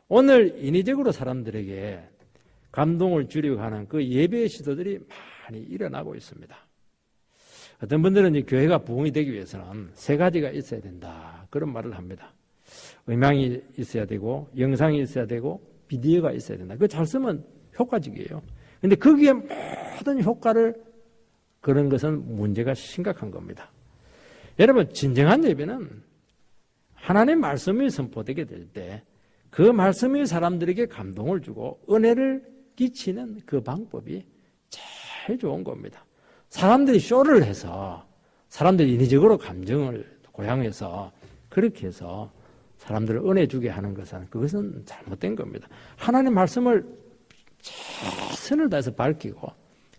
오늘 인위적으로 사람들에게 감동을 주려고 하는 그 예배의 시도들이 많이 일어나고 있습니다. 어떤 분들은 이 교회가 부흥이 되기 위해서는 세 가지가 있어야 된다 그런 말을 합니다. 음향이 있어야 되고 영상이 있어야 되고 비디오가 있어야 된다. 그거 잘 쓰면 효과적이에요. 그런데 거기에 모든 효과를 그런 것은 문제가 심각한 겁니다. 여러분 진정한 예배는 하나님의 말씀이 선포되게 될 때 그 말씀이 사람들에게 감동을 주고 은혜를 끼치는 그 방법이 제일 좋은 겁니다. 사람들이 쇼를 해서 사람들이 인위적으로 감정을 고양해서 그렇게 해서 사람들을 은혜 주게 하는 것은 그것은 잘못된 겁니다. 하나님의 말씀을 최선을 다해서 밝히고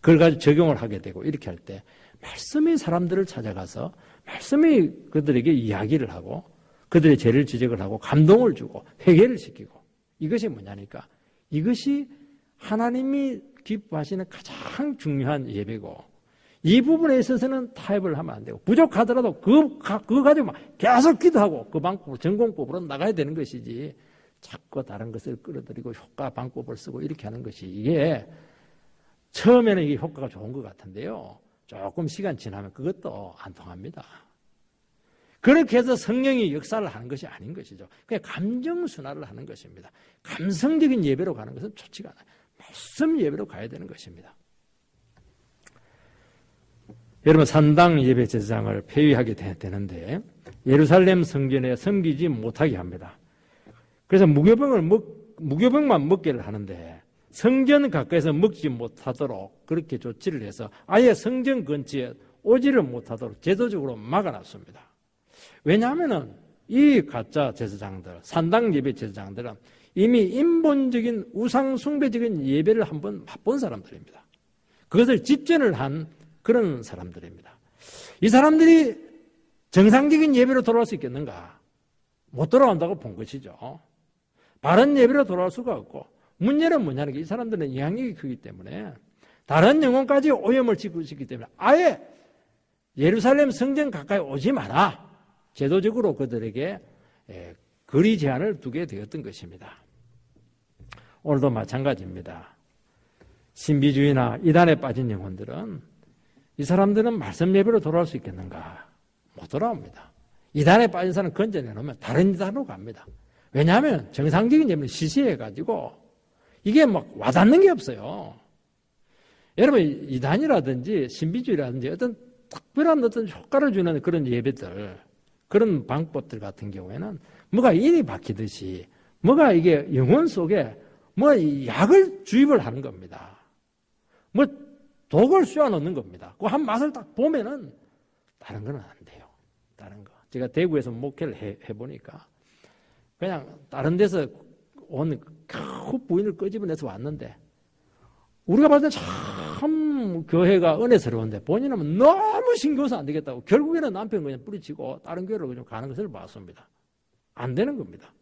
그걸 가지고 적용을 하게 되고 이렇게 할 때 말씀이 사람들을 찾아가서 말씀이 그들에게 이야기를 하고 그들의 죄를 지적을 하고 감동을 주고 회개를 시키고 이것이 뭐냐니까 이것이 하나님이 기뻐하시는 가장 중요한 예배고 이 부분에 있어서는 타협을 하면 안 되고 부족하더라도 그거 가지고 막 계속 기도하고 그 방법으로 전공법으로 나가야 되는 것이지 자꾸 다른 것을 끌어들이고 효과 방법을 쓰고 이렇게 하는 것이 이게 처음에는 이게 효과가 좋은 것 같은데요. 조금 시간 지나면 그것도 안 통합니다. 그렇게 해서 성령이 역사를 하는 것이 아닌 것이죠. 그냥 감정순환을 하는 것입니다. 감성적인 예배로 가는 것은 좋지가 않아요. 말씀 예배로 가야 되는 것입니다. 여러분 산당 예배 제사장을 폐위하게 되는데 예루살렘 성전에 섬기지 못하게 합니다. 그래서 무교병만 먹게를 하는데 성전 가까이서 먹지 못하도록 그렇게 조치를 해서 아예 성전 근처에 오지를 못하도록 제도적으로 막아놨습니다. 왜냐하면 이 가짜 제사장들, 산당 예배 제사장들은 이미 인본적인 우상 숭배적인 예배를 한번 맛본 사람들입니다. 그것을 집전을 한 그런 사람들입니다. 이 사람들이 정상적인 예배로 돌아올 수 있겠는가? 못 돌아온다고 본 것이죠. 바른 예배로 돌아올 수가 없고 문제는 뭐냐는 게 이 사람들은 영향력이 크기 때문에 다른 영혼까지 오염을 짓고 있기 때문에 아예 예루살렘 성전 가까이 오지 마라. 제도적으로 그들에게 거리 제한을 두게 되었던 것입니다. 오늘도 마찬가지입니다. 신비주의나 이단에 빠진 영혼들은 이 사람들은 말씀 예배로 돌아올 수 있겠는가? 못 돌아옵니다. 이단에 빠진 사람은 건져내놓으면 다른 이단으로 갑니다. 왜냐하면 정상적인 예배는 시시해가지고 이게 막 와닿는 게 없어요. 여러분 이단이라든지 신비주의라든지 어떤 특별한 어떤 효과를 주는 그런 예배들, 그런 방법들 같은 경우에는 뭐가 인이 박히듯이 뭐가 이게 영혼 속에 뭐 약을 주입을 하는 겁니다. 뭐 독을 쏘아 넣는 겁니다. 그 한 맛을 딱 보면은 다른 건 안 돼요. 다른 거. 제가 대구에서 목회를 해보니까 그냥 다른 데서 온 그 부인을 끄집어내서 왔는데 우리가 봤을 때 참 교회가 은혜스러운데 본인은 너무 신겨서 안 되겠다고 결국에는 남편 그냥 뿌리치고 다른 교회로 그냥 가는 것을 봤습니다. 안 되는 겁니다.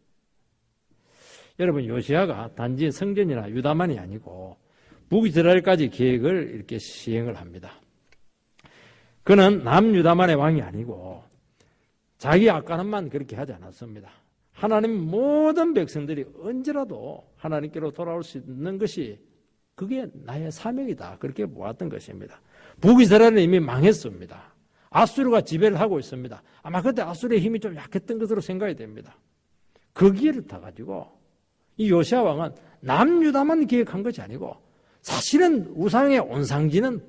여러분, 요시야가 단지 성전이나 유다만이 아니고 북이스라엘까지 계획을 이렇게 시행을 합니다. 그는 남유다만의 왕이 아니고 자기 아까는만 그렇게 하지 않았습니다. 하나님 모든 백성들이 언제라도 하나님께로 돌아올 수 있는 것이 그게 나의 사명이다. 그렇게 보았던 것입니다. 북이스라엘은 이미 망했습니다. 아수르가 지배를 하고 있습니다. 아마 그때 아수르의 힘이 좀 약했던 것으로 생각이 됩니다. 그 기회를 타가지고 이 요시야 왕은 남유다만 계획한 것이 아니고 사실은 우상의 온상지는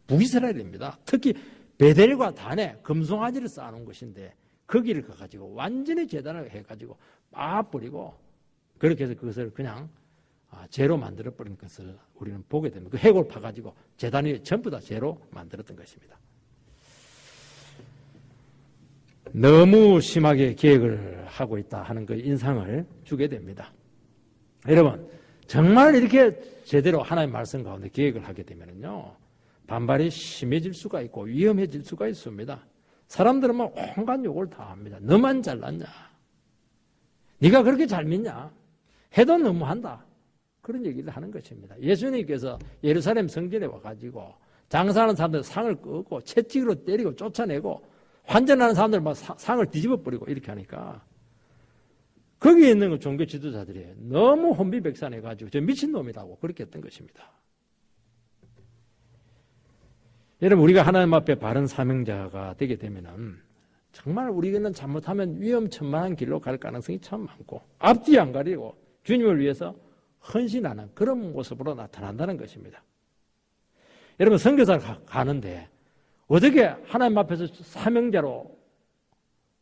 북이스라엘입니다. 특히 베델과 단에 금송아지를 쌓아놓은 것인데 거기를 가가지고 완전히 재단을 해가지고 빻아버리고 그렇게 해서 그것을 그냥 죄로 만들어버린 것을 우리는 보게 됩니다. 그 해골 파가지고 재단이 전부 다 죄로 만들었던 것입니다. 너무 심하게 계획을 하고 있다 하는 그 인상을 주게 됩니다. 여러분, 정말 이렇게 제대로 하나님의 말씀 가운데 계획을 하게 되면요, 반발이 심해질 수가 있고 위험해질 수가 있습니다. 사람들은 막 온갖 욕을 다 합니다. 너만 잘났냐? 네가 그렇게 잘 믿냐? 해도 너무한다. 그런 얘기를 하는 것입니다. 예수님께서 예루살렘 성전에 와가지고 장사하는 사람들 상을 끄고 채찍으로 때리고 쫓아내고 환전하는 사람들 막 상을 뒤집어 버리고 이렇게 하니까 거기에 있는 그 종교 지도자들이 너무 혼비백산해가지고 저 미친놈이라고 그렇게 했던 것입니다. 여러분, 우리가 하나님 앞에 바른 사명자가 되게 되면은 정말 우리는 잘못하면 위험천만한 길로 갈 가능성이 참 많고 앞뒤 안 가리고 주님을 위해서 헌신하는 그런 모습으로 나타난다는 것입니다. 여러분, 선교사 가는데 어떻게 하나님 앞에서 사명자로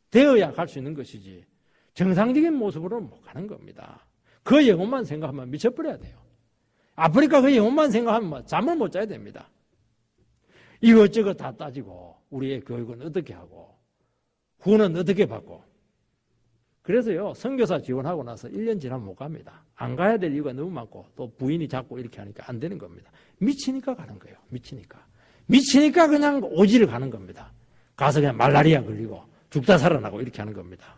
되어야 갈 수 있는 것이지 정상적인 모습으로는 못 가는 겁니다. 그 영혼만 생각하면 미쳐버려야 돼요. 아프리카 그 영혼만 생각하면 잠을 못 자야 됩니다. 이것저것 다 따지고 우리의 교육은 어떻게 하고 후는 어떻게 받고. 그래서요, 선교사 지원하고 나서 1년 지나면 못 갑니다. 안 가야 될 이유가 너무 많고 또 부인이 자꾸 이렇게 하니까 안 되는 겁니다. 미치니까 가는 거예요. 미치니까 그냥 오지를 가는 겁니다. 가서 그냥 말라리아 걸리고 죽다 살아나고 이렇게 하는 겁니다.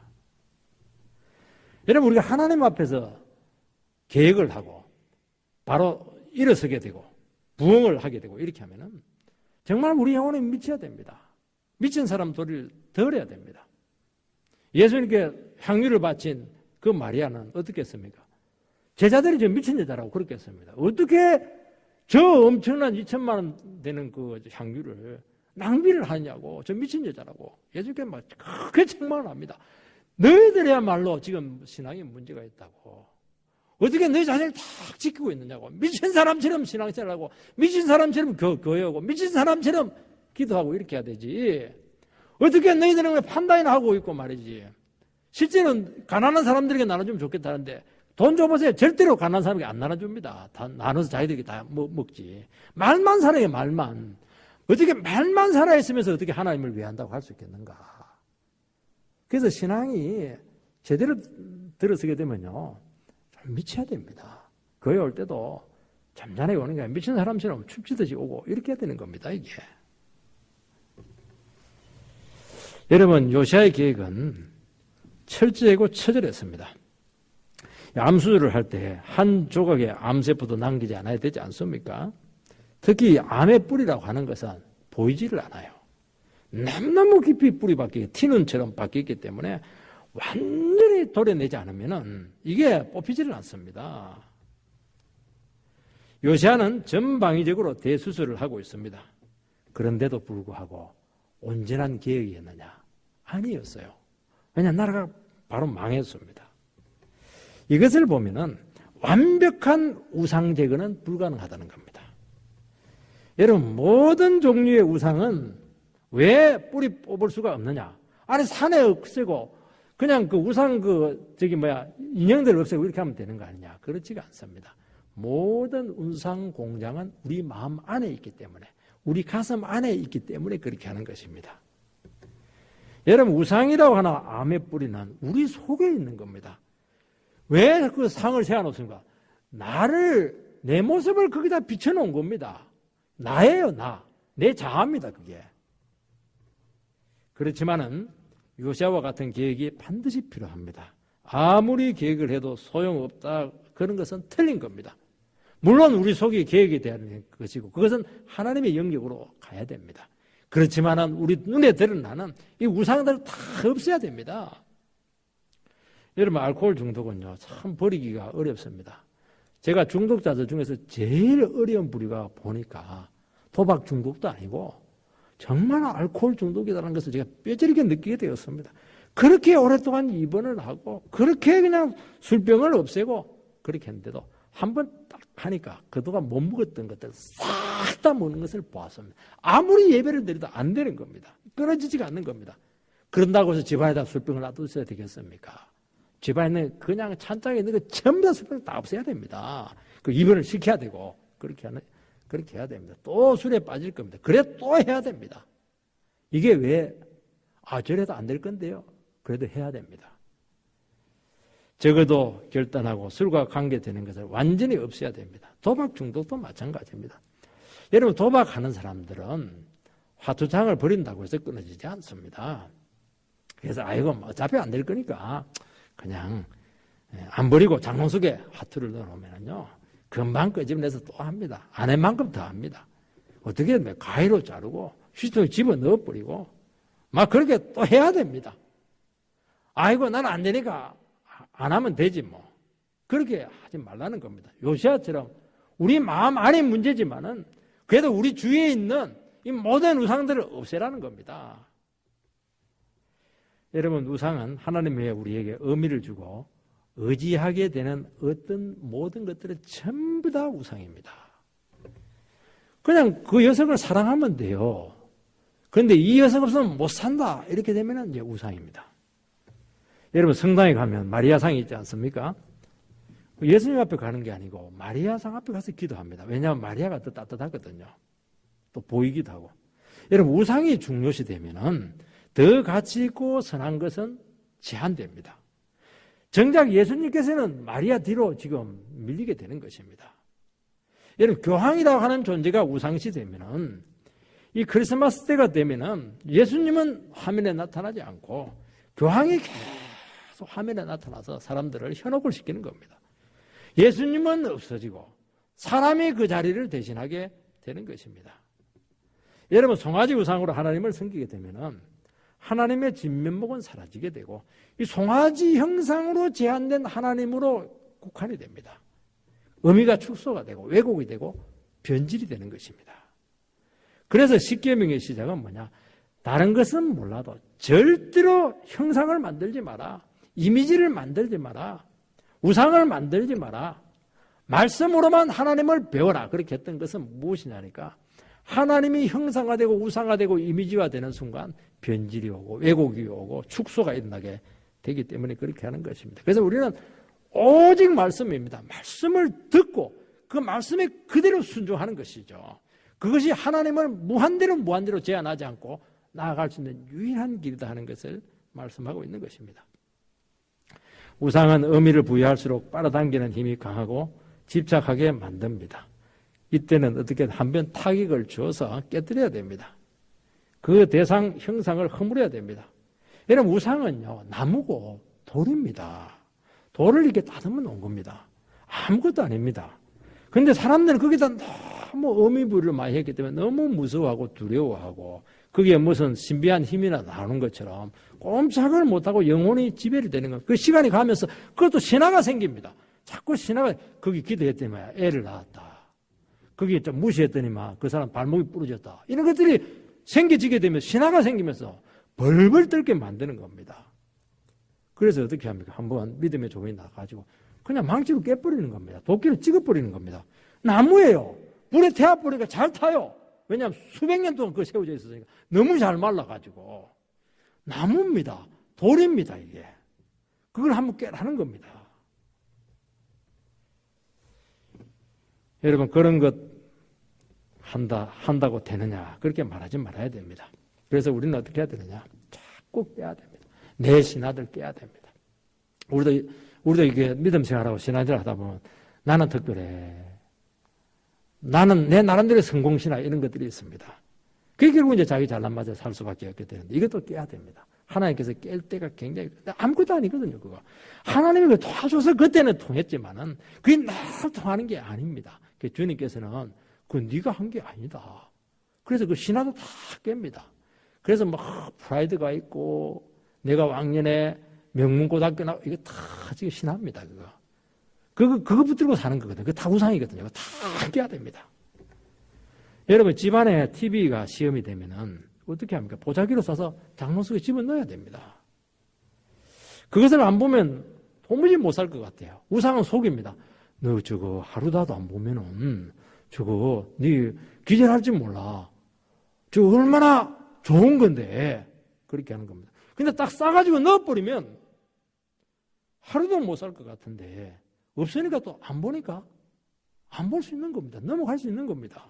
여러분, 우리가 하나님 앞에서 계획을 하고 바로 일어서게 되고 부흥을 하게 되고 이렇게 하면은 정말 우리 영혼이 미쳐야 됩니다. 미친 사람 소리를 들어야 됩니다. 예수님께 향유를 바친 그 마리아는 어떻게 했습니까? 제자들이 저 미친 여자라고 그렇게 했습니다. 어떻게 저 엄청난 2천만 원 되는 그 향유를 낭비를 하냐고, 저 미친 여자라고 예수님께 막 크게 책망을 합니다. 너희들이야말로 지금 신앙에 문제가 있다고. 어떻게 너희 자신을 탁 지키고 있느냐고. 미친 사람처럼 신앙생활하고 미친 사람처럼 교회하고 미친 사람처럼 기도하고 이렇게 해야 되지. 어떻게 너희들은 왜 판단이나 하고 있고 말이지. 실제는 가난한 사람들에게 나눠주면 좋겠다는데 돈 줘보세요. 절대로 가난한 사람에게 안 나눠줍니다. 다 나눠서 자기들이 다 먹지. 말만 살아요, 말만. 어떻게 말만 살아있으면서 어떻게 하나님을 위한다고 할 수 있겠는가. 그래서 신앙이 제대로 들어서게 되면요, 좀 미쳐야 됩니다. 교회 올 때도 잠잠하게 오는 게 아니라 미친 사람처럼 춤추듯이 오고 이렇게 해야 되는 겁니다, 이게. 여러분, 요시야의 계획은 철저하고 처절했습니다. 암수술을 할 때 한 조각의 암세포도 남기지 않아야 되지 않습니까? 특히 암의 뿌리라고 하는 것은 보이지를 않아요. 너무 깊이 뿌리 박히게 티눈처럼 박혀있기 때문에 완전히 도려내지 않으면 이게 뽑히지를 않습니다. 요시야는 전방위적으로 대수술을 하고 있습니다. 그런데도 불구하고 온전한 계획이었느냐? 아니었어요. 왜냐하면 나라가 바로 망했습니다. 이것을 보면은 완벽한 우상 제거는 불가능하다는 겁니다. 여러분, 모든 종류의 우상은 왜 뿌리 뽑을 수가 없느냐? 아니, 산에 없애고, 그냥 그 우상 인형들 없애고 이렇게 하면 되는 거 아니냐? 그렇지가 않습니다. 모든 우상 공장은 우리 마음 안에 있기 때문에, 우리 가슴 안에 있기 때문에 그렇게 하는 것입니다. 여러분, 우상이라고 하는 암의 뿌리는 우리 속에 있는 겁니다. 왜 그 상을 세워놓습니까? 내 모습을 거기다 비춰놓은 겁니다. 나예요, 내 자아입니다, 그게. 그렇지만은 요시아와 같은 계획이 반드시 필요합니다. 아무리 계획을 해도 소용없다, 그런 것은 틀린 겁니다. 물론 우리 속에 계획이 되는 것이고 그것은 하나님의 영역으로 가야 됩니다. 그렇지만은 우리 눈에 드러나는 이 우상들을 다 없애야 됩니다. 여러분, 알코올 중독은요, 참 버리기가 어렵습니다. 제가 중독자들 중에서 제일 어려운 부류가 보니까 도박 중독도 아니고 정말 알코올 중독이라는 것을 제가 뼈저리게 느끼게 되었습니다. 그렇게 오랫동안 입원을 하고 그렇게 그냥 술병을 없애고 그렇게 했는데도 한 번 딱 하니까 그동안 못 먹었던 것들 싹 다 먹는 것을 보았습니다. 아무리 예배를 드려도 안 되는 겁니다. 끊어지지가 않는 겁니다. 그런다고 해서 집안에다 술병을 놔두셔야 되겠습니까? 집안에 그냥 찬장에 있는 거 전부 다 술병을 다 없애야 됩니다. 그 입원을 시켜야 되고 그렇게 해야 됩니다. 또 술에 빠질 겁니다. 그래 또 해야 됩니다. 이게 왜 저래도 안 될 건데요. 그래도 해야 됩니다. 적어도 결단하고 술과 관계되는 것을 완전히 없애야 됩니다. 도박 중독도 마찬가지입니다. 여러분, 도박하는 사람들은 화투장을 버린다고 해서 끊어지지 않습니다. 그래서 어차피 안 될 거니까 그냥 안 버리고 장롱 속에 화투를 넣어놓으면요 금방 끄집어내서 또 합니다. 아내만큼 더 합니다. 어떻게 하면 가위로 자르고 휴지통에 집어넣어버리고 막 그렇게 또 해야 됩니다. 나는 안 되니까 안 하면 되지 뭐. 그렇게 하지 말라는 겁니다. 요시아처럼 우리 마음 안에 문제지만은 그래도 우리 주위에 있는 이 모든 우상들을 없애라는 겁니다. 여러분, 우상은 하나님 외에 우리에게 의미를 주고 의지하게 되는 어떤 모든 것들은 전부 다 우상입니다. 그냥 그 여성을 사랑하면 돼요. 그런데 이 여성 없으면 못 산다, 이렇게 되면 이제 우상입니다. 여러분, 성당에 가면 마리아상이 있지 않습니까? 예수님 앞에 가는 게 아니고 마리아상 앞에 가서 기도합니다. 왜냐하면 마리아가 더 따뜻하거든요. 또 보이기도 하고. 여러분, 우상이 중요시 되면은 더 가치 있고 선한 것은 제한됩니다. 정작 예수님께서는 마리아 뒤로 지금 밀리게 되는 것입니다. 여러분, 교황이라고 하는 존재가 우상시 되면은 이 크리스마스 때가 되면은 예수님은 화면에 나타나지 않고 교황이 계속 화면에 나타나서 사람들을 현혹을 시키는 겁니다. 예수님은 없어지고 사람이 그 자리를 대신하게 되는 것입니다. 여러분, 송아지 우상으로 하나님을 섬기게 되면은 하나님의 진면목은 사라지게 되고 이 송아지 형상으로 제한된 하나님으로 국한이 됩니다. 의미가 축소가 되고 왜곡이 되고 변질이 되는 것입니다. 그래서 십계명의 시작은 뭐냐? 다른 것은 몰라도 절대로 형상을 만들지 마라. 이미지를 만들지 마라. 우상을 만들지 마라. 말씀으로만 하나님을 배워라. 그렇게 했던 것은 무엇이냐니까 하나님이 형상화되고 우상화되고 이미지화되는 순간 변질이 오고 왜곡이 오고 축소가 일어나게 되기 때문에 그렇게 하는 것입니다. 그래서 우리는 오직 말씀입니다. 말씀을 듣고 그 말씀에 그대로 순종하는 것이죠. 그것이 하나님을 무한대로 제한하지 않고 나아갈 수 있는 유일한 길이다 하는 것을 말씀하고 있는 것입니다. 우상은 의미를 부여할수록 빨아당기는 힘이 강하고 집착하게 만듭니다. 이때는 어떻게 한번 타격을 주어서 깨뜨려야 됩니다. 그 대상 형상을 허물어야 됩니다. 여러분, 우상은요 나무고 돌입니다. 돌을 이렇게 다듬어 놓은 겁니다. 아무것도 아닙니다. 그런데 사람들은 거기다 너무 의미 부여를 많이 했기 때문에 너무 무서워하고 두려워하고 그게 무슨 신비한 힘이나 나오는 것처럼 꼼짝을 못하고 영혼이 지배를 되는 거예요. 그 시간이 가면서 그것도 신화가 생깁니다. 자꾸 신화가 거기 기도했더니만 애를 낳았다. 거기 좀 무시했더니만 그 사람 발목이 부러졌다. 이런 것들이 생겨지게 되면 신화가 생기면서 벌벌 떨게 만드는 겁니다. 그래서 어떻게 합니까? 한번 믿음의 조건이 나가지고 그냥 망치로 깨버리는 겁니다. 도끼로 찍어버리는 겁니다. 나무예요. 불에 태워버리니까 잘 타요. 왜냐하면 수백 년 동안 그거 세워져 있었으니까. 너무 잘 말라가지고. 나무입니다. 돌입니다, 이게. 그걸 한번 깨라는 겁니다. 여러분, 그런 것 한다고 되느냐. 그렇게 말하지 말아야 됩니다. 그래서 우리는 어떻게 해야 되느냐. 자꾸 깨야 됩니다. 내 신하들 깨야 됩니다. 우리도 이게 믿음 생활하고 신앙생활 하다 보면 나는 특별해. 나는 내 나름대로 성공신화 이런 것들이 있습니다. 그게 결국 이제 자기 잘난 맛에 살 수밖에 없게 되는데 이것도 깨야 됩니다. 하나님께서 깰 때가 굉장히 아무것도 아니거든요. 그거 하나님이 도와줘서 그때는 통했지만은 그게 늘 통하는 게 아닙니다. 주님께서는 그 네가 한 게 아니다. 그래서 그 신화도 다 깹니다. 그래서 막 프라이드가 있고 내가 왕년에 명문고등학교 나고 이거 다 지금 신화입니다. 그거 붙들고 사는 거거든요. 그거 다 우상이거든요. 다 깨야 됩니다. 여러분 집안에 TV가 시험이 되면은 어떻게 합니까? 보자기로 싸서 장롱 속에 집어넣어야 됩니다. 그것을 안 보면 도무지 못 살 것 같아요. 우상은 속입니다. 너 저거 하루다도 안 보면은 저거 네 기절할지 몰라. 저거 얼마나 좋은 건데 그렇게 하는 겁니다. 근데 딱 싸가지고 넣어버리면 하루도 못 살 것 같은데 없으니까 또 안 보니까 안 볼 수 있는 겁니다. 넘어갈 수 있는 겁니다.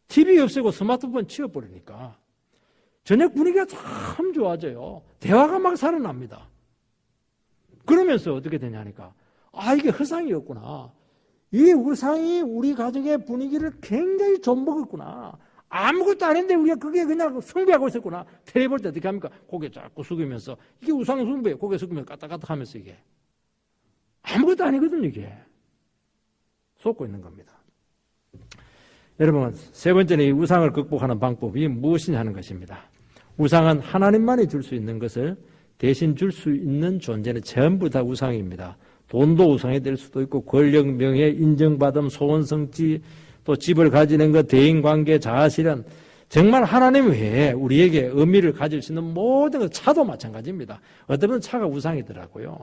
TV 없애고 스마트폰 치워버리니까 저녁 분위기가 참 좋아져요. 대화가 막 살아납니다. 그러면서 어떻게 되냐니까 이게 허상이었구나. 이 우상이 우리 가정의 분위기를 굉장히 좀먹었구나. 아무것도 아닌데 우리가 그게 그냥 숭배하고 있었구나. 텔레비 볼 때 어떻게 합니까? 고개 자꾸 숙이면서 이게 우상 숭배예요. 고개 숙이면서 까딱까딱 하면서 이게 아무것도 아니거든요. 이게 속고 있는 겁니다. 여러분 세 번째는 이 우상을 극복하는 방법이 무엇이냐 하는 것입니다. 우상은 하나님만이 줄 수 있는 것을 대신 줄 수 있는 존재는 전부 다 우상입니다. 돈도 우상이 될 수도 있고 권력, 명예, 인정받음, 소원, 성취, 또 집을 가지는 것, 대인관계, 자아실현 정말 하나님 외에 우리에게 의미를 가질 수 있는 모든 것, 차도 마찬가지입니다. 어떤 분은 차가 우상이더라고요.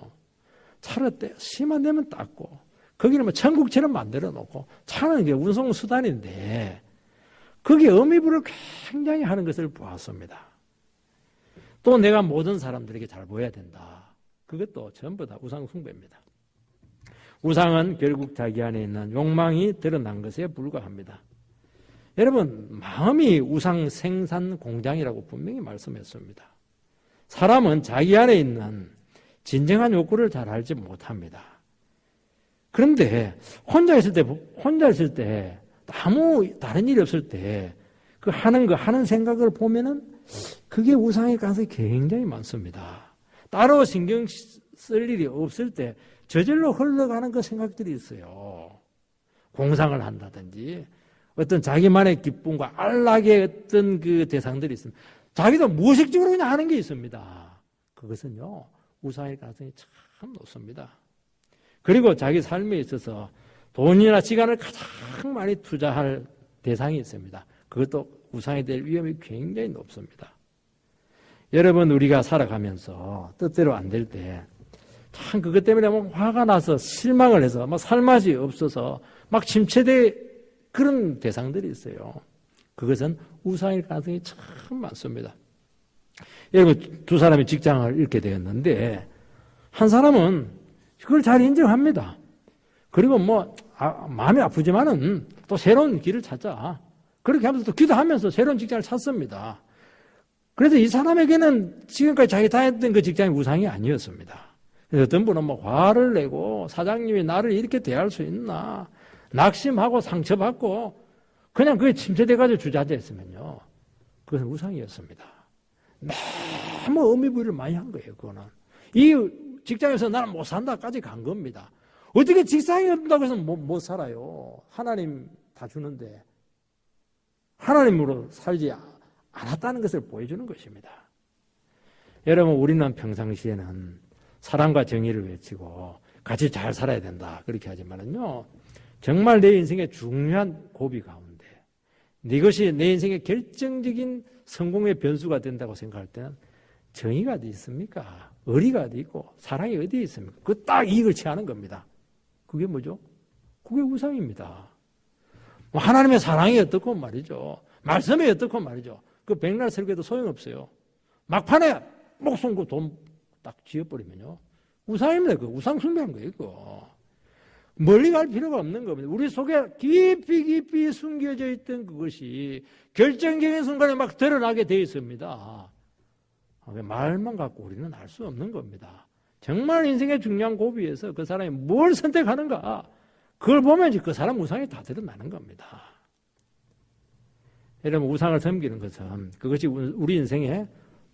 차를 시만 되면 닦고 거기는 뭐 천국처럼 만들어 놓고 차는 이게 운송수단인데 거기에 의미부를 굉장히 하는 것을 보았습니다. 또 내가 모든 사람들에게 잘 보여야 된다. 그것도 전부 다 우상 숭배입니다. 우상은 결국 자기 안에 있는 욕망이 드러난 것에 불과합니다. 여러분 마음이 우상 생산 공장이라고 분명히 말씀했습니다. 사람은 자기 안에 있는 진정한 욕구를 잘 알지 못합니다. 그런데 혼자 있을 때 아무 다른 일이 없을 때 그 하는 생각을 보면은 그게 우상의 가능성이 굉장히 많습니다. 따로 신경 쓸 일이 없을 때 저절로 흘러가는 그 생각들이 있어요. 공상을 한다든지 어떤 자기만의 기쁨과 안락의 어떤 그 대상들이 있습니다. 자기도 무의식적으로 그냥 하는 게 있습니다. 그것은요 우상의 가능성이 참 높습니다. 그리고 자기 삶에 있어서 돈이나 시간을 가장 많이 투자할 대상이 있습니다. 그것도 우상이 될 위험이 굉장히 높습니다. 여러분 우리가 살아가면서 뜻대로 안 될 때 참 그것 때문에 막 화가 나서 실망을 해서 막 살맛이 없어서 막 침체돼 그런 대상들이 있어요. 그것은 우상일 가능성이 참 많습니다. 여러분 두 사람이 직장을 잃게 되었는데 한 사람은 그걸 잘 인정합니다. 그리고 마음이 아프지만은 또 새로운 길을 찾자. 그렇게 하면서 또 기도하면서 새로운 직장을 찾습니다. 그래서 이 사람에게는 지금까지 자기 다녔던 그 직장이 우상이 아니었습니다. 그래서 어떤 분은 화를 내고 사장님이 나를 이렇게 대할 수 있나 낙심하고 상처받고 그냥 그게 침체돼가지고 주저앉아있으면요 그것은 우상이었습니다. 너무 의미부여를 많이 한 거예요. 그거는 이 직장에서 나는 못 산다까지 간 겁니다. 어떻게 직장이 없다고 해서 못 살아요. 하나님 다 주는데 하나님으로 살지 않았다는 것을 보여주는 것입니다. 여러분 우리는 평상시에는 사랑과 정의를 외치고 같이 잘 살아야 된다 그렇게 하지만은요 정말 내 인생의 중요한 고비 가운데 이것이 내 인생의 결정적인 성공의 변수가 된다고 생각할 때는 정의가 어디 있습니까? 의리가 어디 있고 사랑이 어디 있습니까? 그 딱 이익을 취하는 겁니다. 그게 뭐죠? 그게 우상입니다. 하나님의 사랑이 어떻고 말이죠. 말씀이 어떻고 말이죠. 그 백날 설교도 소용없어요. 막판에 목숨 그 돈 딱 지어버리면요. 우상입니다. 그 우상 숭배한 거예요. 그거. 멀리 갈 필요가 없는 겁니다. 우리 속에 깊이 숨겨져 있던 그것이 결정적인 순간에 막 드러나게 되어 있습니다. 말만 갖고 우리는 알 수 없는 겁니다. 정말 인생의 중요한 고비에서 그 사람이 뭘 선택하는가, 그걸 보면 그 사람 우상이 다 드러나는 겁니다. 여러분, 우상을 섬기는 것은 그것이 우리 인생에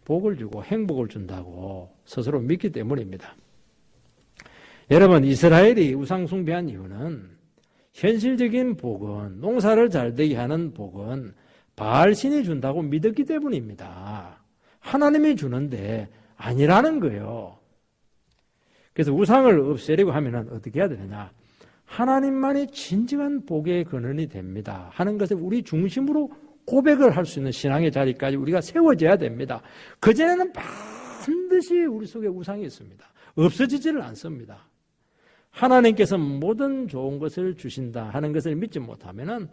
복을 주고 행복을 준다고 스스로 믿기 때문입니다. 여러분, 이스라엘이 우상 숭배한 이유는 현실적인 복은, 농사를 잘 되게 하는 복은 바알신이 준다고 믿었기 때문입니다. 하나님이 주는데 아니라는 거예요. 그래서 우상을 없애려고 하면 어떻게 해야 되느냐? 하나님만이 진정한 복의 근원이 됩니다 하는 것을 우리 중심으로 고백을 할 수 있는 신앙의 자리까지 우리가 세워져야 됩니다. 그전에는 반드시 우리 속에 우상이 있습니다. 없어지지를 않습니다. 하나님께서 모든 좋은 것을 주신다 하는 것을 믿지 못하면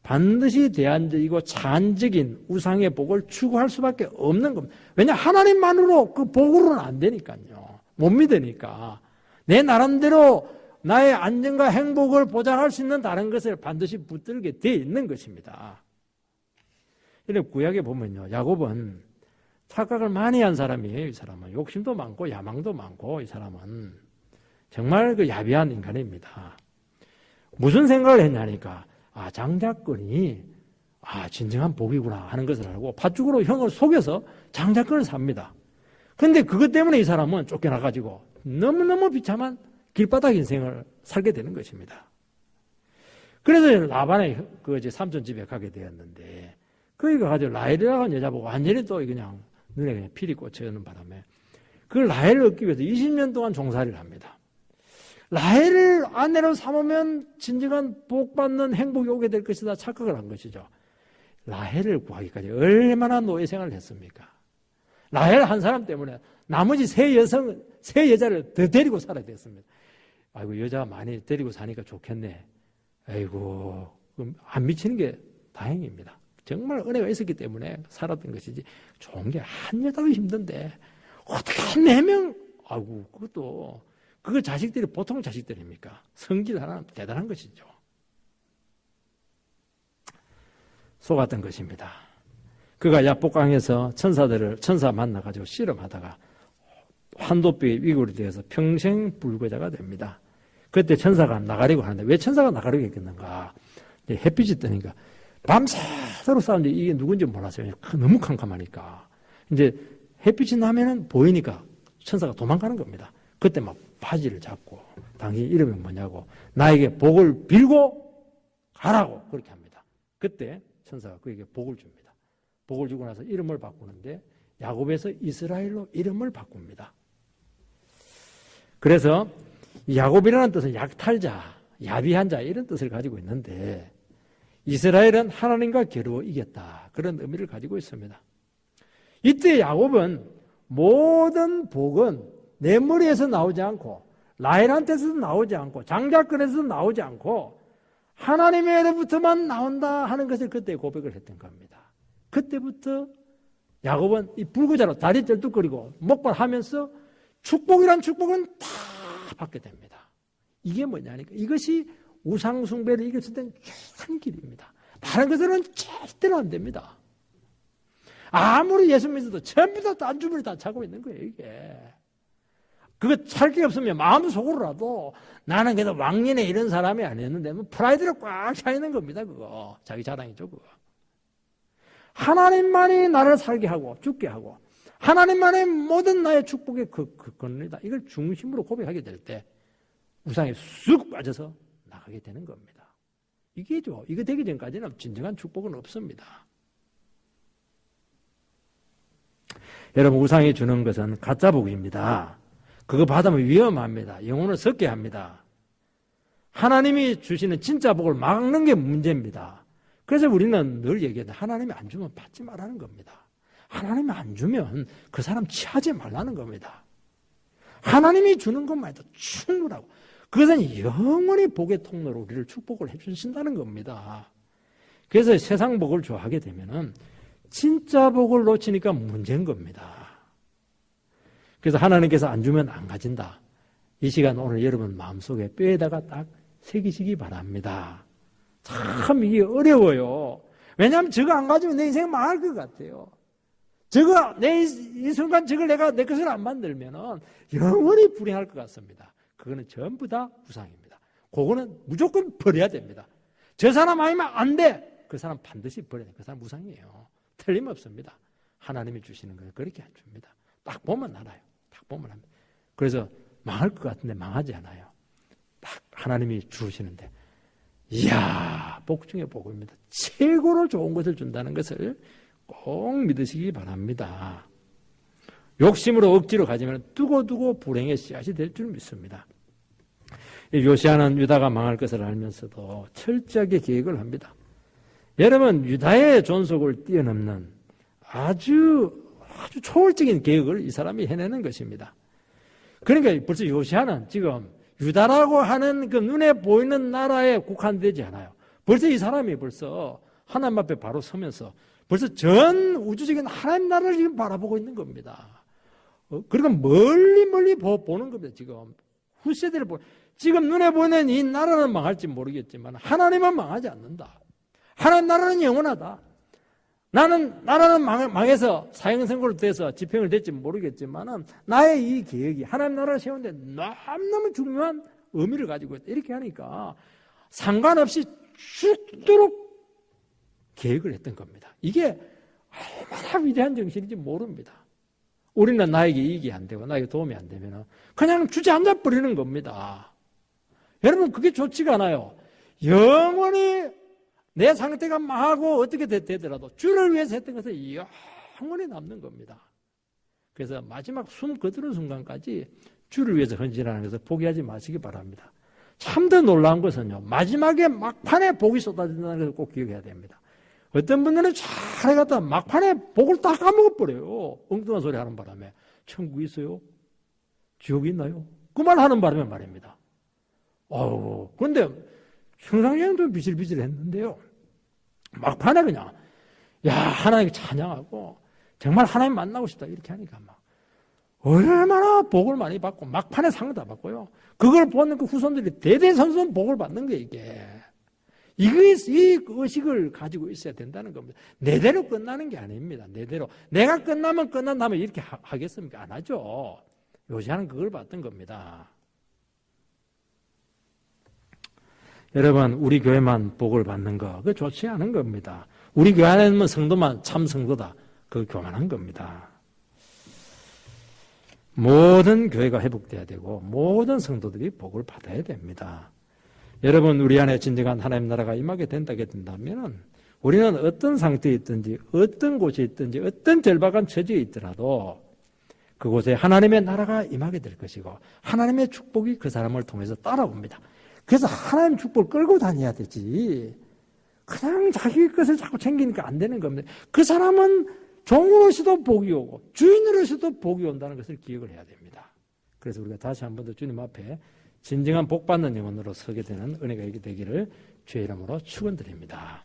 반드시 대안적이고 차안적인 우상의 복을 추구할 수밖에 없는 겁니다. 왜냐? 하나님만으로 그 복으로는 안 되니까요. 못 믿으니까. 내 나름대로 나의 안정과 행복을 보장할 수 있는 다른 것을 반드시 붙들게 되어 있는 것입니다. 이런 구약에 보면요, 야곱은 착각을 많이 한 사람이에요. 이 사람은 욕심도 많고 야망도 많고, 이 사람은 정말 그 야비한 인간입니다. 무슨 생각을 했냐니까, 장자권이 진정한 복이구나 하는 것을 알고 팥죽으로 형을 속여서 장자권을 삽니다. 그런데 그것 때문에 이 사람은 쫓겨나가지고 너무너무 비참한 길바닥 인생을 살게 되는 것입니다. 그래서 라반의 삼촌 집에 가게 되었는데, 거기 가가지고 라헬이라고 하는 여자 보고 완전히 또 그냥 눈에 그냥 필이 꽂혀있는 바람에 그 라헬을 얻기 위해서 20년 동안 종살이를 합니다. 라헬을 아내로 삼으면 진정한 복받는 행복이 오게 될 것이다 착각을 한 것이죠. 라헬을 구하기까지 얼마나 노예 생활을 했습니까? 라헬 한 사람 때문에 나머지 세 여자를 더 데리고 살아야 됐습니다. 아이고, 여자 많이 데리고 사니까 좋겠네. 아이고, 안 미치는 게 다행입니다. 정말 은혜가 있었기 때문에 살았던 것이지, 좋은 게 한 여자도 힘든데 어떻게 한 4명, 아이고, 그거 자식들이 보통 자식들입니까? 성질 하나 대단한 것이죠. 속았던 것입니다. 그가 야복강에서 천사 만나가지고 씨름하다가 환도뼈에 위골이 되어서 평생 불구자가 됩니다. 그때 천사가 나가려고 하는데, 왜 천사가 나가려고 했겠는가? 햇빛이 뜨니까 밤새도록 싸우는데 이게 누군지 몰랐어요. 너무 캄캄하니까. 이제 햇빛이 나면은 보이니까 천사가 도망가는 겁니다. 그때 막 바지를 잡고, 당신 이름이 뭐냐고, 나에게 복을 빌고 가라고 그렇게 합니다. 그때 천사가 그에게 복을 줍니다. 복을 주고 나서 이름을 바꾸는데 야곱에서 이스라엘로 이름을 바꿉니다. 그래서 야곱이라는 뜻은 약탈자, 야비한 자 이런 뜻을 가지고 있는데, 이스라엘은 하나님과 겨루어 이겼다, 그런 의미를 가지고 있습니다. 이때 야곱은 모든 복은 내 머리에서 나오지 않고 라헬한테서도 나오지 않고 장자권에서도 나오지 않고 하나님으로부터만 나온다 하는 것을 그때 고백을 했던 겁니다. 그때부터 야곱은 이 불구자로 다리 쩔뚝거리고 목발하면서 축복이란 축복은 다 받게 됩니다. 이게 뭐냐니까, 이것이 우상 숭배를 이길 수 있는 최한 길입니다. 다른 것들은 절대로 안 됩니다. 아무리 예수 믿어도 전부 다 딴주머니 다 차고 있는 거예요, 이게. 그거 찰 게 없으면 마음속으로라도 나는 그래도 왕년에 이런 사람이 아니었는데, 프라이드를 꽉 차 있는 겁니다, 그거. 자기 자랑이죠, 그거. 하나님만이 나를 살게 하고 죽게 하고 하나님만의 모든 나의 축복의 그 근원이다, 이걸 중심으로 고백하게 될 때 우상에 쑥 빠져서 나가게 되는 겁니다. 이게죠. 이거 되기 전까지는 진정한 축복은 없습니다. 여러분, 우상이 주는 것은 가짜 복입니다. 그거 받으면 위험합니다. 영혼을 썩게 합니다. 하나님이 주시는 진짜 복을 막는 게 문제입니다. 그래서 우리는 늘 얘기하는데, 하나님이 안 주면 받지 말라는 겁니다. 하나님이 안 주면 그 사람 취하지 말라는 겁니다. 하나님이 주는 것만 해도 충분하고, 그것은 영원히 복의 통로로 우리를 축복을 해주신다는 겁니다. 그래서 세상 복을 좋아하게 되면은 진짜 복을 놓치니까 문제인 겁니다. 그래서 하나님께서 안 주면 안 가진다. 이 시간 오늘 여러분 마음속에 뼈에다가 딱 새기시기 바랍니다. 참 이게 어려워요. 왜냐하면 저거 안 가지면 내 인생 망할 것 같아요. 저거 이 순간 저걸 내가 내 것을 안 만들면은 영원히 불행할 것 같습니다. 그거는 전부 다 우상입니다. 그거는 무조건 버려야 됩니다. 저 사람 아니면 안 돼. 그 사람 반드시 버려야 돼. 그 사람 우상이에요. 틀림없습니다. 하나님이 주시는 거예요. 그렇게 안 줍니다. 딱 보면 알아요. 딱 보면 합니다. 그래서 망할 것 같은데 망하지 않아요. 딱 하나님이 주시는데 이야, 복 중에 복입니다. 최고로 좋은 것을 준다는 것을 꼭 믿으시기 바랍니다. 욕심으로 억지로 가지면 두고두고 불행의 씨앗이 될 줄 믿습니다. 요시아는 유다가 망할 것을 알면서도 철저하게 계획을 합니다. 여러분, 유다의 존속을 뛰어넘는 아주 초월적인 계획을 이 사람이 해내는 것입니다. 그러니까 벌써 요시아는 지금 유다라고 하는 그 눈에 보이는 나라에 국한되지 않아요. 벌써 이 사람이 벌써 하나님 앞에 바로 서면서 벌써 전 우주적인 하나님 나라를 지금 바라보고 있는 겁니다. 그러니까 멀리 보는 겁니다. 지금 후세대를 지금 눈에 보이는 이 나라는 망할지 모르겠지만 하나님은 망하지 않는다. 하나님 나라는 영원하다. 나라는 망해서 사형선고로 돼서 집행을 될지 모르겠지만 나의 이 계획이 하나님 나라를 세우는데 너무너무 중요한 의미를 가지고 있다. 이렇게 하니까 상관없이 죽도록 계획을 했던 겁니다. 이게 얼마나 위대한 정신인지 모릅니다. 우리는 나에게 이익이 안 되고 나에게 도움이 안 되면 그냥 주저앉아 버리는 겁니다. 여러분, 그게 좋지가 않아요. 영원히 내 상태가 망하고 어떻게 되더라도 주를 위해서 했던 것은 영원히 남는 겁니다. 그래서 마지막 숨 거두는 순간까지 주를 위해서 헌신하는 것을 포기하지 마시기 바랍니다. 참 더 놀라운 것은요, 마지막에 막판에 복이 쏟아진다는 것을 꼭 기억해야 됩니다. 어떤 분들은 잘 해갔다 막판에 복을 다 까먹어버려요. 엉뚱한 소리 하는 바람에. 천국이 있어요? 지옥이 있나요? 그 말 하는 바람에 말입니다. 그런데 평상시에도 비실비실 했는데요. 막판에 그냥, 하나님 찬양하고, 정말 하나님 만나고 싶다. 이렇게 하니까 얼마나 복을 많이 받고, 막판에 상을 다 받고요. 그걸 보는 그 후손들이 대대손손 복을 받는 거예요, 이게. 이 의식을 가지고 있어야 된다는 겁니다. 내대로 끝나는 게 아닙니다. 내대로. 내가 끝나면 끝난다면 이렇게 하겠습니까? 안 하죠. 요시아는 그걸 봤던 겁니다. 여러분, 우리 교회만 복을 받는 거, 그거 좋지 않은 겁니다. 우리 교회 안에 있는 성도만 참 성도다. 그거 교만한 겁니다. 모든 교회가 회복돼야 되고, 모든 성도들이 복을 받아야 됩니다. 여러분, 우리 안에 진정한 하나님 나라가 임하게 된다면, 우리는 어떤 상태에 있든지, 어떤 곳에 있든지, 어떤 절박한 처지에 있더라도, 그곳에 하나님의 나라가 임하게 될 것이고, 하나님의 축복이 그 사람을 통해서 따라옵니다. 그래서 하나님 축복을 끌고 다녀야 되지. 그냥 자기 것을 자꾸 챙기니까 안 되는 겁니다. 그 사람은 종으로서도 복이 오고 주인으로서도 복이 온다는 것을 기억을 해야 됩니다. 그래서 우리가 다시 한 번 더 주님 앞에 진정한 복받는 영혼으로 서게 되는 은혜가 있게 되기를 주의 이름으로 축원드립니다.